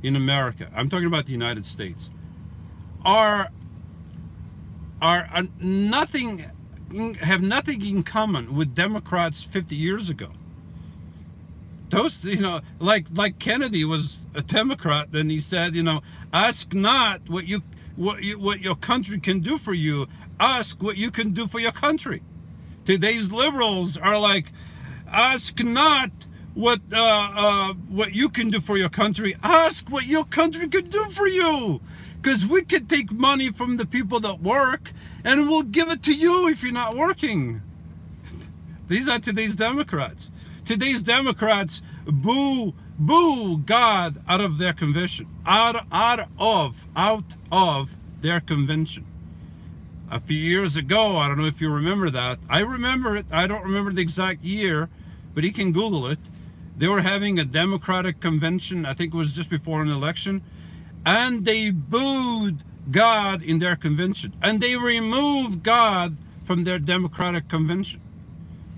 in America, I'm talking about the United States, are nothing, have nothing in common with Democrats 50 years ago. Those, you know, like Kennedy was a Democrat, and he said, you know, ask not what your country can do for you, ask what you can do for your country. Today's liberals are like, ask not what you can do for your country, ask what your country can do for you, because we could take money from the people that work and we'll give it to you if you're not working. These are today's Democrats. Today's Democrats boo God out of their convention, out of their convention. A few years ago, I don't know if you remember that. I remember it. I don't remember the exact year, but you can Google it. They were having a Democratic convention. I think it was just before an election. And they booed God in their convention. And they removed God from their Democratic convention.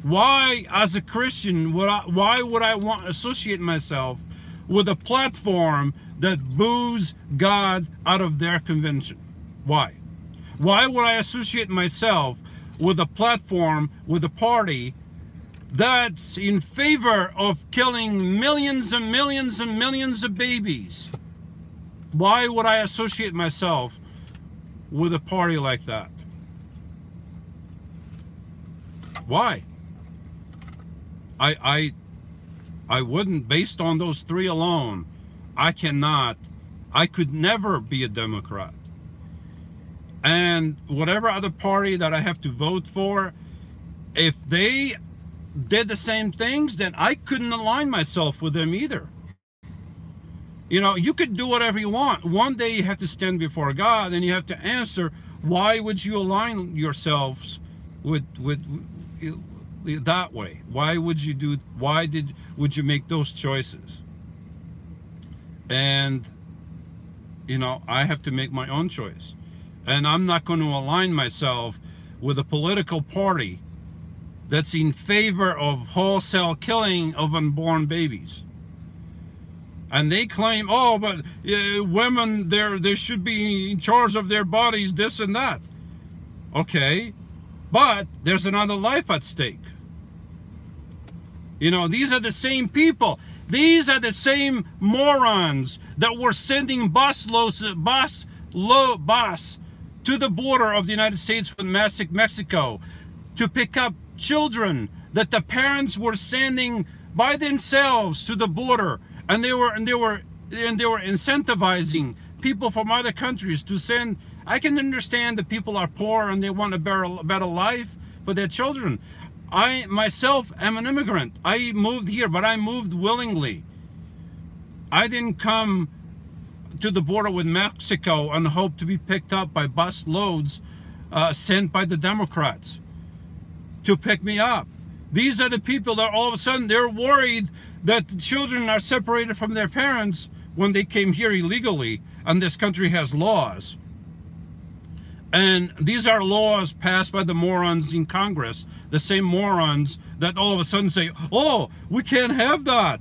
Why, as a Christian, why would I want to associate myself with a platform that boos God out of their convention? Why? Why would I associate myself with a platform, with a party that's in favor of killing millions and millions and millions of babies? Why would I associate myself with a party like that? Why? I wouldn't, based on those three alone. I could never be a Democrat. And whatever other party that I have to vote for, if they did the same things, then I couldn't align myself with them either. You know, you could do whatever you want. One day you have to stand before God and you have to answer, why would you align yourselves with that way? Why would you do, would you make those choices? And, you know, I have to make my own choice. And I'm not going to align myself with a political party that's in favor of wholesale killing of unborn babies. And they claim, oh, but women, they should be in charge of their bodies, this and that. Okay, but there's another life at stake. You know, these are the same people. These are the same morons that were sending bus to the border of the United States with Mexico to pick up children that the parents were sending by themselves to the border, and they were incentivizing people from other countries to send. I can understand that people are poor and they want a better life for their children. I myself am an immigrant. I moved here, but I moved willingly. I didn't come to the border with Mexico and hope to be picked up by bus loads sent by the Democrats to pick me up. These are the people that all of a sudden they're worried that the children are separated from their parents when they came here illegally, and this country has laws. And these are laws passed by the morons in Congress, the same morons that all of a sudden say, oh, we can't have that.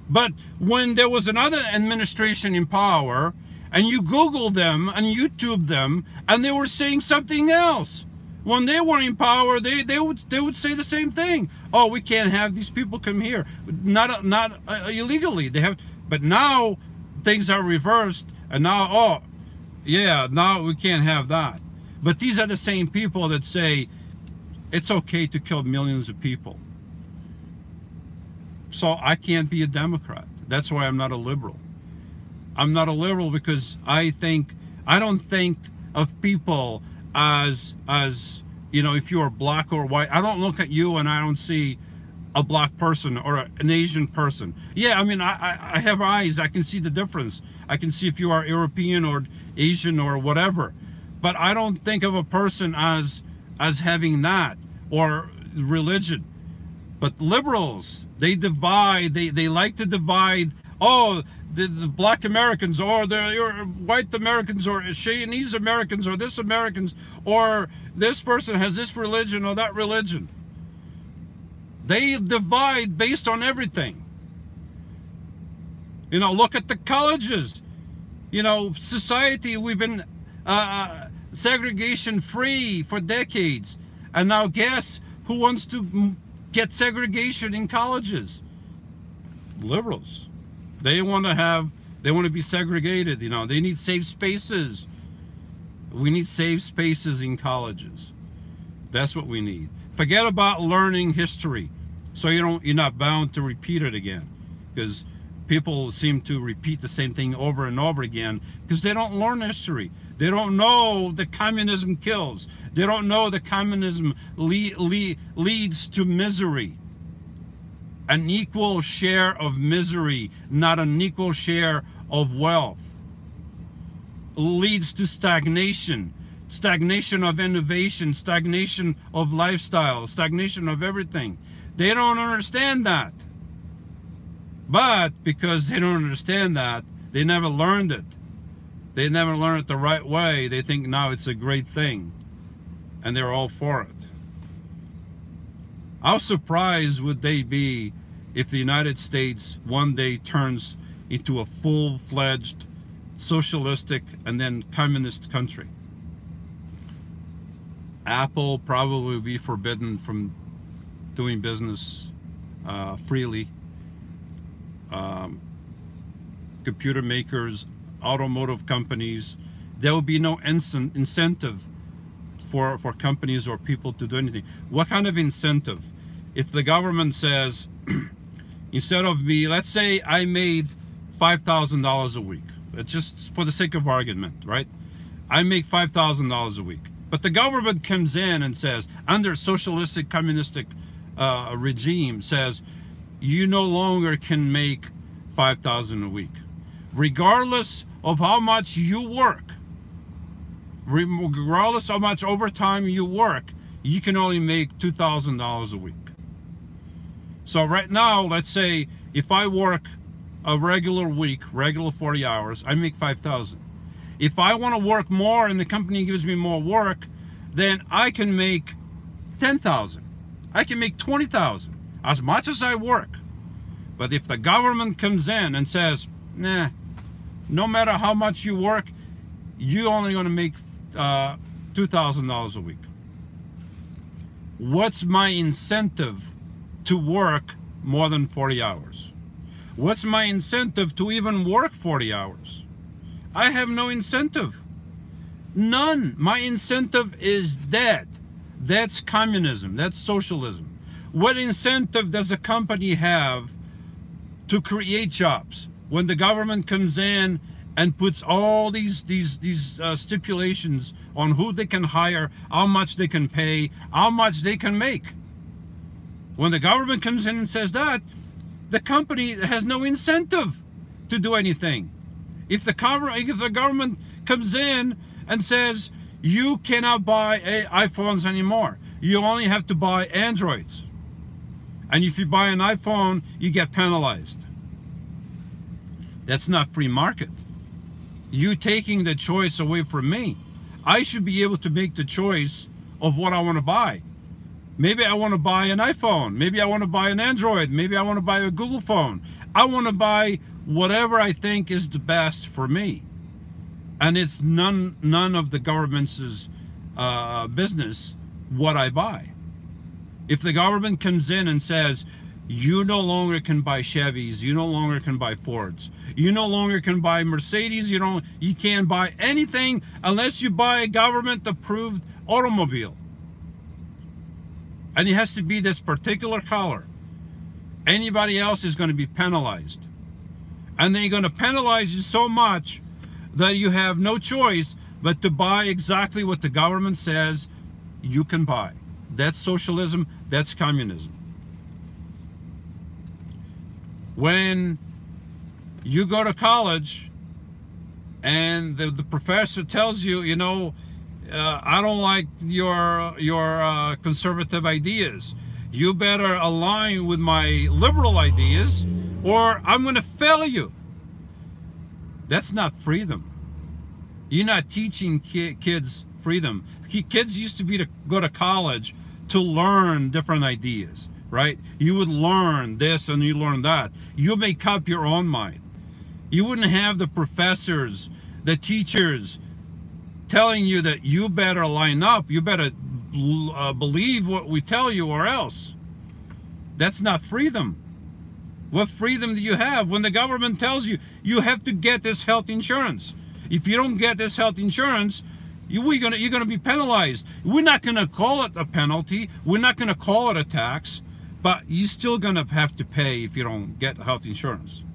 But when there was another administration in power, and you Google them and YouTube them, and they were saying something else. When they were in power, they would say the same thing. Oh, we can't have these people come here, not illegally. They have, but now things are reversed, and now, oh, yeah, now we can't have that. But these are the same people that say it's okay to kill millions of people. So I can't be a Democrat. That's why I'm not a liberal. I'm not a liberal because I don't think of people as you know, if you are black or white. I don't look at you and I don't see a black person or an Asian person. Yeah, I mean, I have eyes. I can see the difference. I can see if you are European or Asian or whatever. But I don't think of a person as having that, or religion. But liberals, they divide. They like to divide. Oh, the black Americans, or the white Americans, or Chinese Americans, or this Americans, or this person has this religion or that religion. They divide based on everything. You know, look at the colleges. You know, society, we've been segregation free for decades. And now guess who wants to get segregation in colleges? Liberals. They want to be segregated, you know. They need safe spaces. We need safe spaces in colleges. That's what we need. Forget about learning history, so you're not bound to repeat it again, because people seem to repeat the same thing over and over again because they don't learn history. They don't know that communism kills. They don't know that communism leads to misery. An equal share of misery, not an equal share of wealth, leads to stagnation. Stagnation of innovation, stagnation of lifestyle, stagnation of everything. They don't understand that. But because they don't understand that, they never learned it. They never learned it the right way. They think now it's a great thing, and they're all for it. How surprised would they be if the United States one day turns into a full-fledged socialistic and then communist country? Apple probably will be forbidden from doing business freely. Computer makers, automotive companies, there will be no incentive for companies or people to do anything. What kind of incentive? If the government says, instead of me, let's say I made $5,000 a week, just for the sake of argument, right? I make $5,000 a week. But the government comes in and says, under socialistic, communistic regime, says, you no longer can make $5,000 a week. regardless of how much you work, regardless of how much overtime you work, you can only make $2,000 a week. So right now, let's say if I work a regular week, regular 40 hours, I make $5,000. If I want to work more and the company gives me more work, then I can make $10,000. I can make $20,000, as much as I work. But if the government comes in and says, nah, no matter how much you work, you're only going to make $2,000 a week. What's my incentive to work more than 40 hours? What's my incentive to even work 40 hours? I have no incentive. None. My incentive is dead. That's communism. That's socialism. What incentive does a company have to create jobs when the government comes in and puts all these stipulations on who they can hire, how much they can pay, how much they can make? When the government comes in and says that, the company has no incentive to do anything. If the government comes in and says, you cannot buy iPhones anymore, you only have to buy Androids, and if you buy an iPhone, you get penalized. That's not free market. You taking the choice away from me. I should be able to make the choice of what I want to buy. Maybe I want to buy an iPhone. Maybe I want to buy an Android. Maybe I want to buy a Google phone. I want to buy whatever I think is the best for me. And it's none of the government's business what I buy. If the government comes in and says, you no longer can buy Chevys, you no longer can buy Fords, you no longer can buy Mercedes, you can't buy anything unless you buy a government approved automobile. And it has to be this particular color. Anybody else is going to be penalized. And they're going to penalize you so much that you have no choice but to buy exactly what the government says you can buy. That's socialism, that's communism. When you go to college and the professor tells you, you know, I don't like your conservative ideas. You better align with my liberal ideas or I'm going to fail you. That's not freedom. You're not teaching kids freedom. Kids used to go to college to learn different ideas, right? You would learn this and you learn that. You make up your own mind. You wouldn't have the professors, the teachers telling you that you better line up, you better believe what we tell you or else. That's not freedom. What freedom do you have when the government tells you you have to get this health insurance? If you don't get this health insurance, you're gonna be penalized. We're not gonna call it a penalty. We're not gonna call it a tax, but you're still gonna have to pay if you don't get health insurance.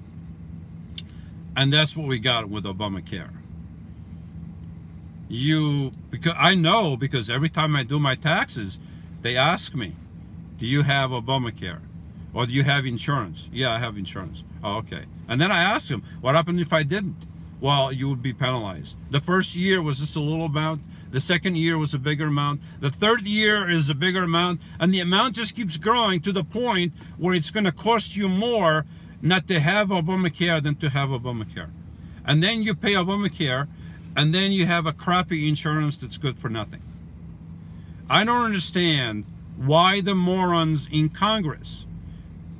And that's what we got with Obamacare. Because I know, because every time I do my taxes, they ask me, do you have Obamacare? Or do you have insurance? Yeah, I have insurance. Oh, okay. And then I ask them, what happened if I didn't? Well, you would be penalized. The first year was just a little amount. The second year was a bigger amount. The third year is a bigger amount. And the amount just keeps growing to the point where it's going to cost you more not to have Obamacare than to have Obamacare. And then you pay Obamacare, and then you have a crappy insurance that's good for nothing. I don't understand why the morons in Congress,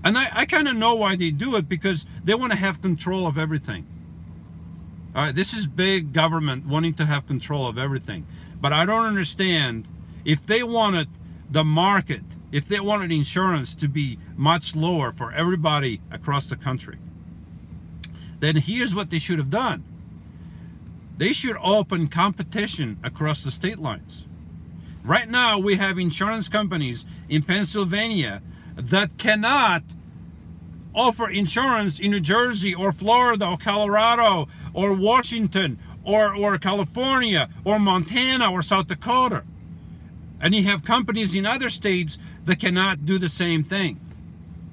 and I kind of know why they do it, because they want to have control of everything. All right, this is big government wanting to have control of everything. But I don't understand, if they wanted the market, if they wanted insurance to be much lower for everybody across the country, then here's what they should have done. They should open competition across the state lines. Right now, we have insurance companies in Pennsylvania that cannot offer insurance in New Jersey or Florida or Colorado or Washington or California or Montana or South Dakota. And you have companies in other states that cannot do the same thing.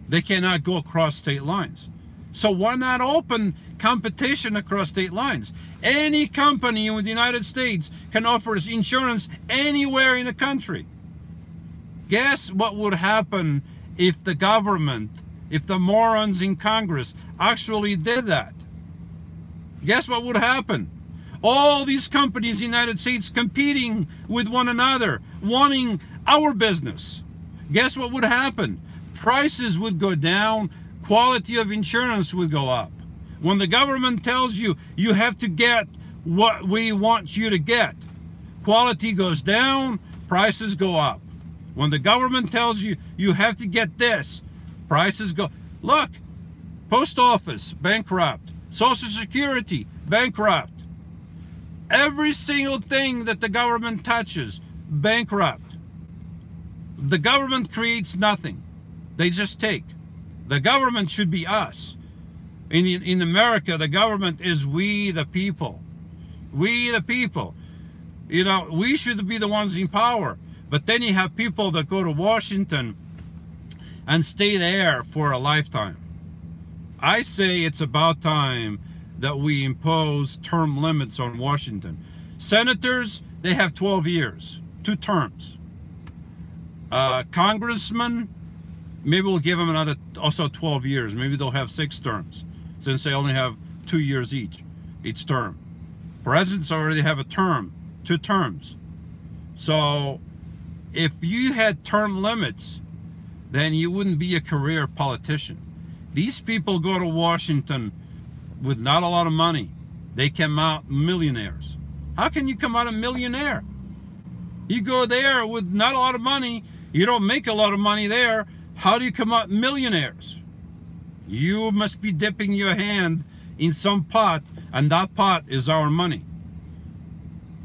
They cannot go across state lines. So why not open competition across state lines? Any company in the United States can offer insurance anywhere in the country. Guess what would happen if the government, if the morons in Congress actually did that? Guess what would happen? All these companies in the United States competing with one another, wanting our business. Guess what would happen? Prices would go down, quality of insurance would go up. When the government tells you, you have to get what we want you to get, quality goes down, prices go up. When the government tells you, you have to get this, prices go. Look, post office, bankrupt. Social Security, bankrupt. Every single thing that the government touches, bankrupt. The government creates nothing. They just take. The government should be us. In America, the government is we the people. We the people. You know, we should be the ones in power. But then you have people that go to Washington and stay there for a lifetime. I say it's about time that we impose term limits on Washington. Senators, they have 12 years, 2 terms. Congressmen, maybe we'll give them another, also 12 years. Maybe they'll have 6 terms, since they only have 2 years each term. Presidents already have a term, 2 terms. So if you had term limits, then you wouldn't be a career politician. These people go to Washington with not a lot of money. They come out millionaires. How can you come out a millionaire? You go there with not a lot of money. You don't make a lot of money there. How do you come out millionaires? You must be dipping your hand in some pot, and that pot is our money.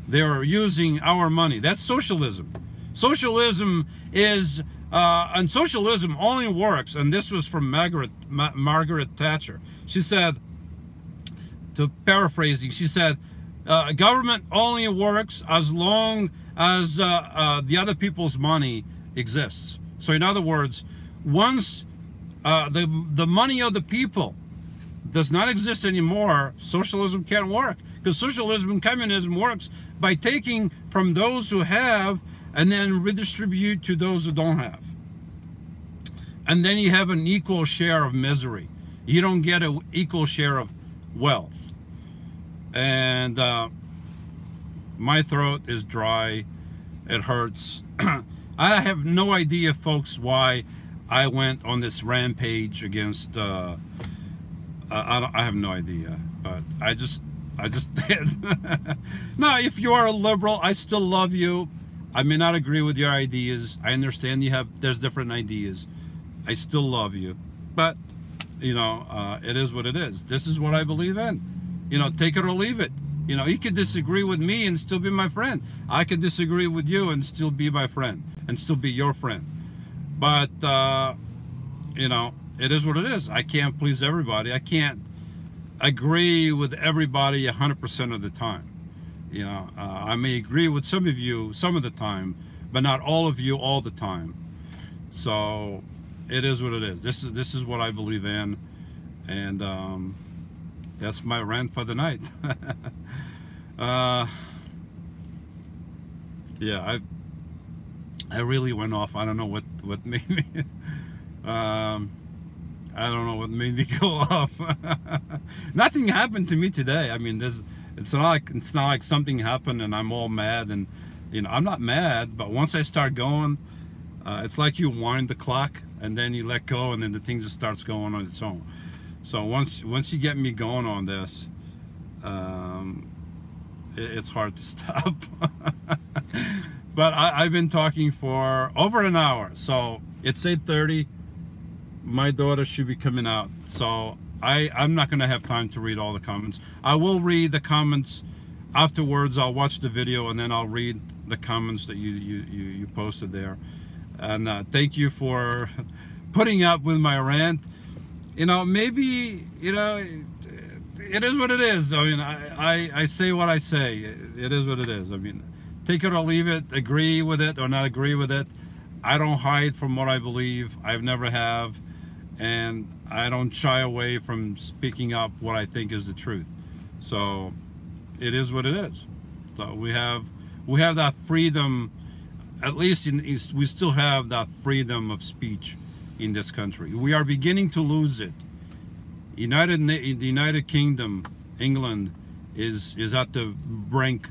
They're using our money. That's socialism. Socialism is, and socialism only works, and this was from Margaret Thatcher. She said, to paraphrasing, she said, government only works as long as the other people's money exists. So in other words, once the money of the people does not exist anymore, socialism can't work. Because socialism and communism works by taking from those who have and then redistribute to those who don't have. And then you have an equal share of misery. You don't get an equal share of wealth. And my throat is dry. It hurts. I have no idea, folks, why I went on this rampage against I have no idea, but I just did. No, if you are a liberal, I still love you. I may not agree with your ideas. I understand there's different ideas. I still love you, but you know, it is what it is. This is what I believe in. You know, take it or leave it. You know, you could disagree with me and still be my friend. I could disagree with you and still be my friend and still be your friend. But you know, it is what it is. I can't please everybody. I can't agree with everybody 100% of the time. You know, I may agree with some of you some of the time, but not all of you all the time. So it is what it is. This is what I believe in, and that's my rant for the night. Yeah, I really went off. I don't know what made me. I don't know what made me go off. Nothing happened to me today. I mean, it's not like something happened and I'm all mad, and you know, I'm not mad. But once I start going, it's like you wind the clock and then you let go, and then the thing just starts going on its own. So once you get me going on this, it's hard to stop. But I've been talking for over an hour, so it's 8:30. My daughter should be coming out, so I'm not going to have time to read all the comments. I will read the comments afterwards. I'll watch the video and then I'll read the comments that you posted there. And thank you for putting up with my rant. You know, maybe, you know, it is what it is. I mean, I say what I say. It is what it is. I mean, take it or leave it, agree with it or not agree with it. I don't hide from what I believe. I've never have. And I don't shy away from speaking up what I think is the truth. So it is what it is. So we have that freedom. At least we still have that freedom of speech in this country. We are beginning to lose it. The United Kingdom, England, is at the brink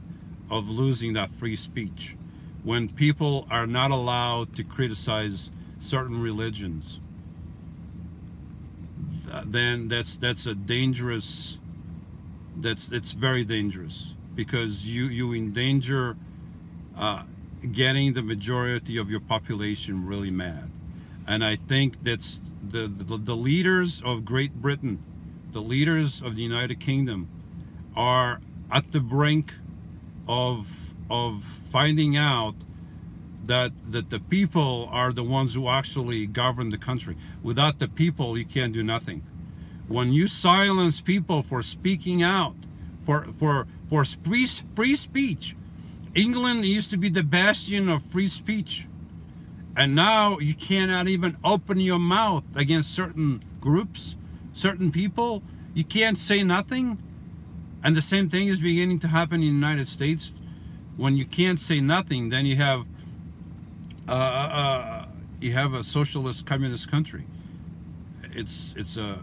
of losing that free speech when people are not allowed to criticize certain religions. Then that's a dangerous. It's very dangerous, because you endanger getting the majority of your population really mad. And I think that's the leaders of Great Britain, the leaders of the United Kingdom, are at the brink of finding out that the people are the ones who actually govern the country. Without the people, you can't do nothing. When you silence people for speaking out, for free speech, England used to be the bastion of free speech, and now you cannot even open your mouth against certain groups, certain people. You can't say nothing. And the same thing is beginning to happen in the United States. When you can't say nothing, then you have a socialist communist country. It's a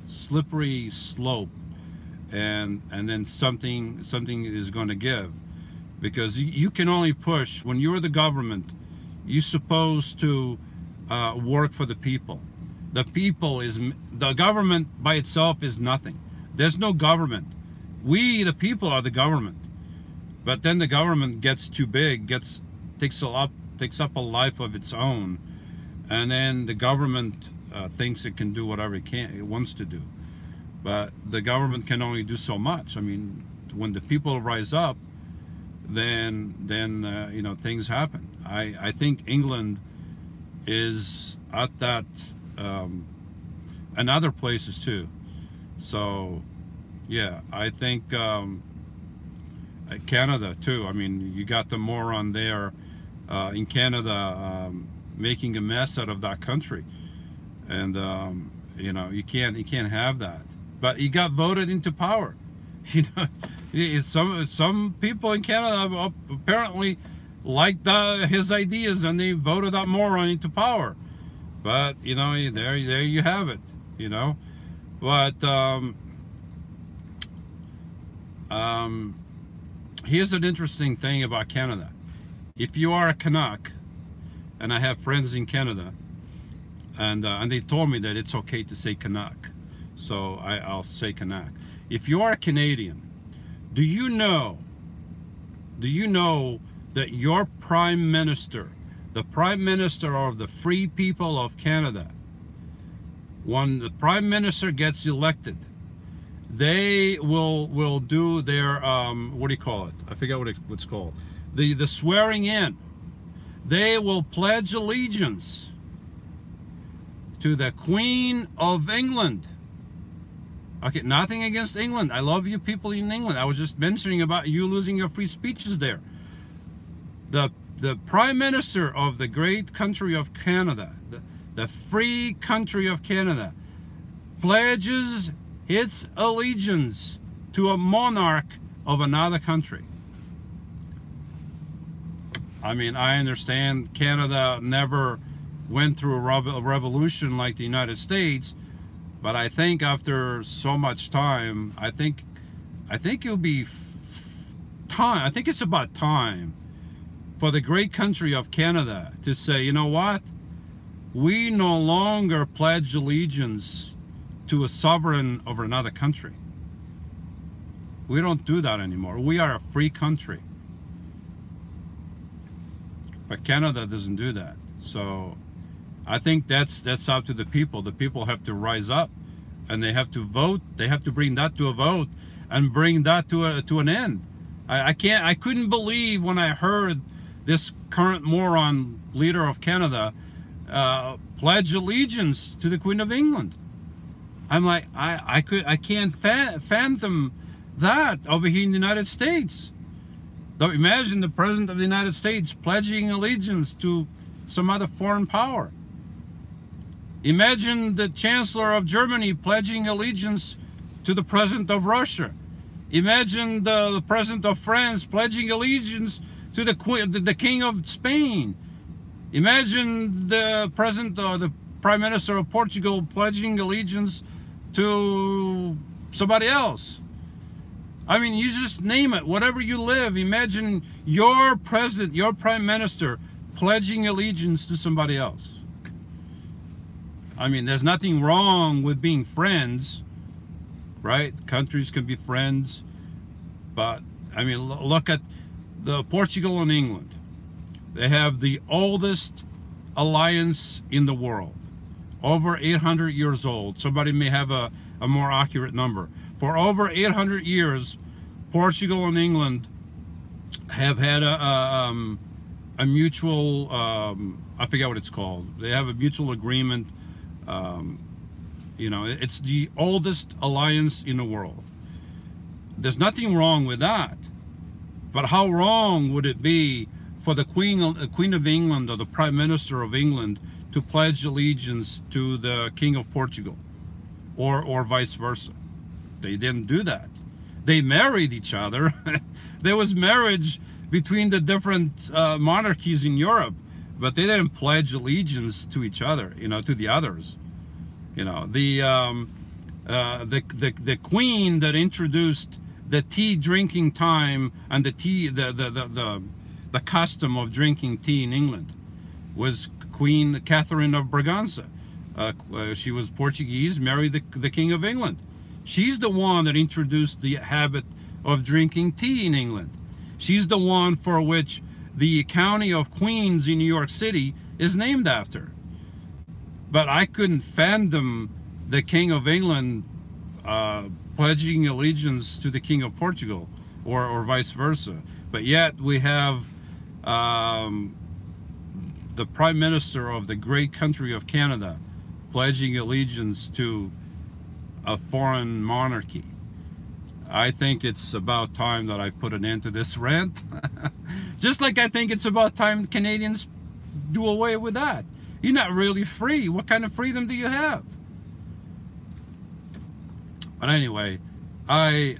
slippery slope, and then something is going to give, because you can only push when you're the government. You're supposed to work for the people. The government by itself is nothing. There's no government. We, the people, are the government. But then the government gets too big, takes up a life of its own, and then the government thinks it can do whatever it wants to do. But the government can only do so much. I mean, when the people rise up, then things happen. I think England is at that, and other places too. So yeah, I think Canada too. I mean, you got the moron there in Canada making a mess out of that country, and you can't have that. But he got voted into power. Some people in Canada apparently liked his ideas, and they voted that moron into power. But there you have it. But here's an interesting thing about Canada. If you are a Canuck, and I have friends in Canada, and they told me that it's okay to say Canuck, so I'll say Canuck. If you are a Canadian, do you know that your Prime Minister, the Prime Minister of the free people of Canada, when the Prime Minister gets elected, they will do their what do you call it? I forget what it's called. The swearing in. They will pledge allegiance to the Queen of England. Okay, nothing against England. I love you people in England. I was just mentioning about you losing your free speeches there. The Prime Minister of the great country of Canada, the free country of Canada, pledges its allegiance to a monarch of another country. I mean, I understand Canada never went through a revolution like the United States, but I think after so much time, I think it'll be time. I think it's about time for the great country of Canada to say, you know what? We no longer pledge allegiance to a sovereign of another country. We don't do that anymore. We are a free country. But Canada doesn't do that. So I think that's up to the people. The people have to rise up, and they have to vote. They have to bring that to a vote and bring that to an end. I couldn't believe when I heard this current moron leader of Canada pledge allegiance to the Queen of England. I'm like, I can't fathom that over here in the United States. Though imagine the President of the United States pledging allegiance to some other foreign power. Imagine the Chancellor of Germany pledging allegiance to the President of Russia. Imagine the President of France pledging allegiance to the King of Spain. Imagine the President or the Prime Minister of Portugal pledging allegiance to somebody else. I mean, you just name it, whatever you live. Imagine your president, your prime minister pledging allegiance to somebody else. I mean, there's nothing wrong with being friends, right? Countries can be friends, but I mean, look at Portugal and England. They have the oldest alliance in the world, over 800 years old. Somebody may have a more accurate number. For over 800 years, Portugal and England have had a mutual, I forget what it's called. They have a mutual agreement. You know, it's the oldest alliance in the world. There's nothing wrong with that. But how wrong would it be for the Queen of England or the Prime Minister of England to pledge allegiance to the King of Portugal, or vice versa? They didn't do that. They married each other. There was marriage between the different monarchies in Europe, but they didn't pledge allegiance to each other, you know, to the others. You know, the queen that introduced the tea drinking time and the custom of drinking tea in England was Queen Catherine of Braganza. She was Portuguese, married the King of England. She's the one that introduced the habit of drinking tea in England. She's the one for which the county of Queens in New York City is named after. But I couldn't fathom the King of England pledging allegiance to the King of Portugal, or vice versa. But yet we have the Prime Minister of the great country of Canada pledging allegiance to a foreign monarchy. I think it's about time that I put an end to this rant. Just like I think it's about time Canadians do away with that. You're not really free. What kind of freedom do you have? But anyway, I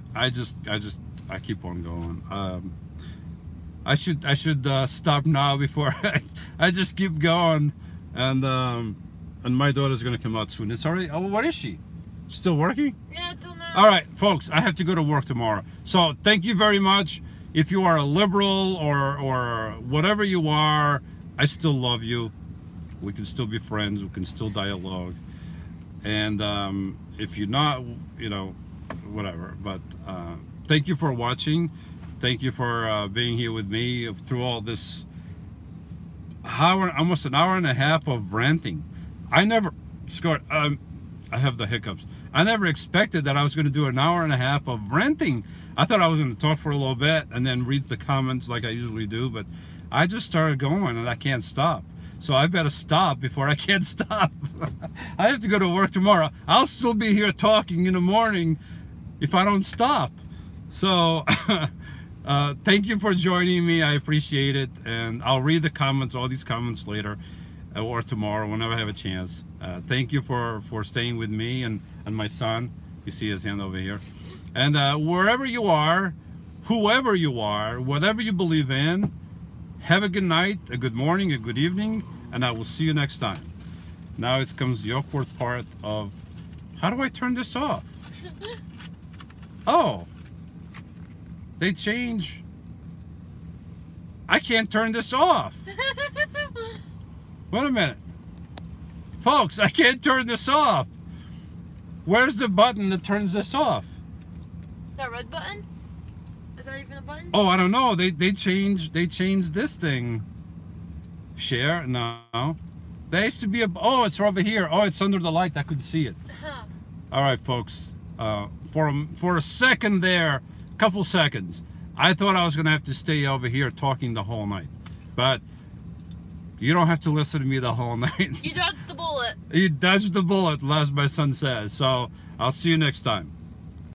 keep on going. I should stop now before I just keep going, and my daughter's gonna come out soon. It's already. Oh, what is she? Still working? Yeah, till now. All right, folks, I have to go to work tomorrow. So thank you very much. If you are a liberal or whatever you are, I still love you. We can still be friends. We can still dialogue. And if you're not, you know, whatever. But thank you for watching. Thank you for being here with me through all this almost an hour and a half of ranting. I never, Scott, I have the hiccups. I never expected that I was going to do an hour and a half of ranting. I thought I was going to talk for a little bit and then read the comments like I usually do, but I just started going and I can't stop. So I better stop before I can't stop. I have to go to work tomorrow. I'll still be here talking in the morning if I don't stop. So thank you for joining me. I appreciate it. And I'll read the comments, all these comments later or tomorrow whenever I have a chance. Thank you for staying with me and my son. You see his hand over here. And wherever you are, whoever you are, whatever you believe in, have a good night, a good morning, a good evening, and I will see you next time. Now it comes the awkward part of, how do I turn this off? Oh, they change. I can't turn this off. Wait a minute. Folks, I can't turn this off. Where's the button that turns this off? That red button? Is that even a button? Oh, I don't know. They changed this thing. Share? No. There used to be a, oh, it's over here. Oh, it's under the light. I couldn't see it. All right, folks. For a second there, couple seconds, I thought I was going to have to stay over here talking the whole night. But you don't have to listen to me the whole night. You dodged the bullet. You dodged the bullet, as my son says. So I'll see you next time.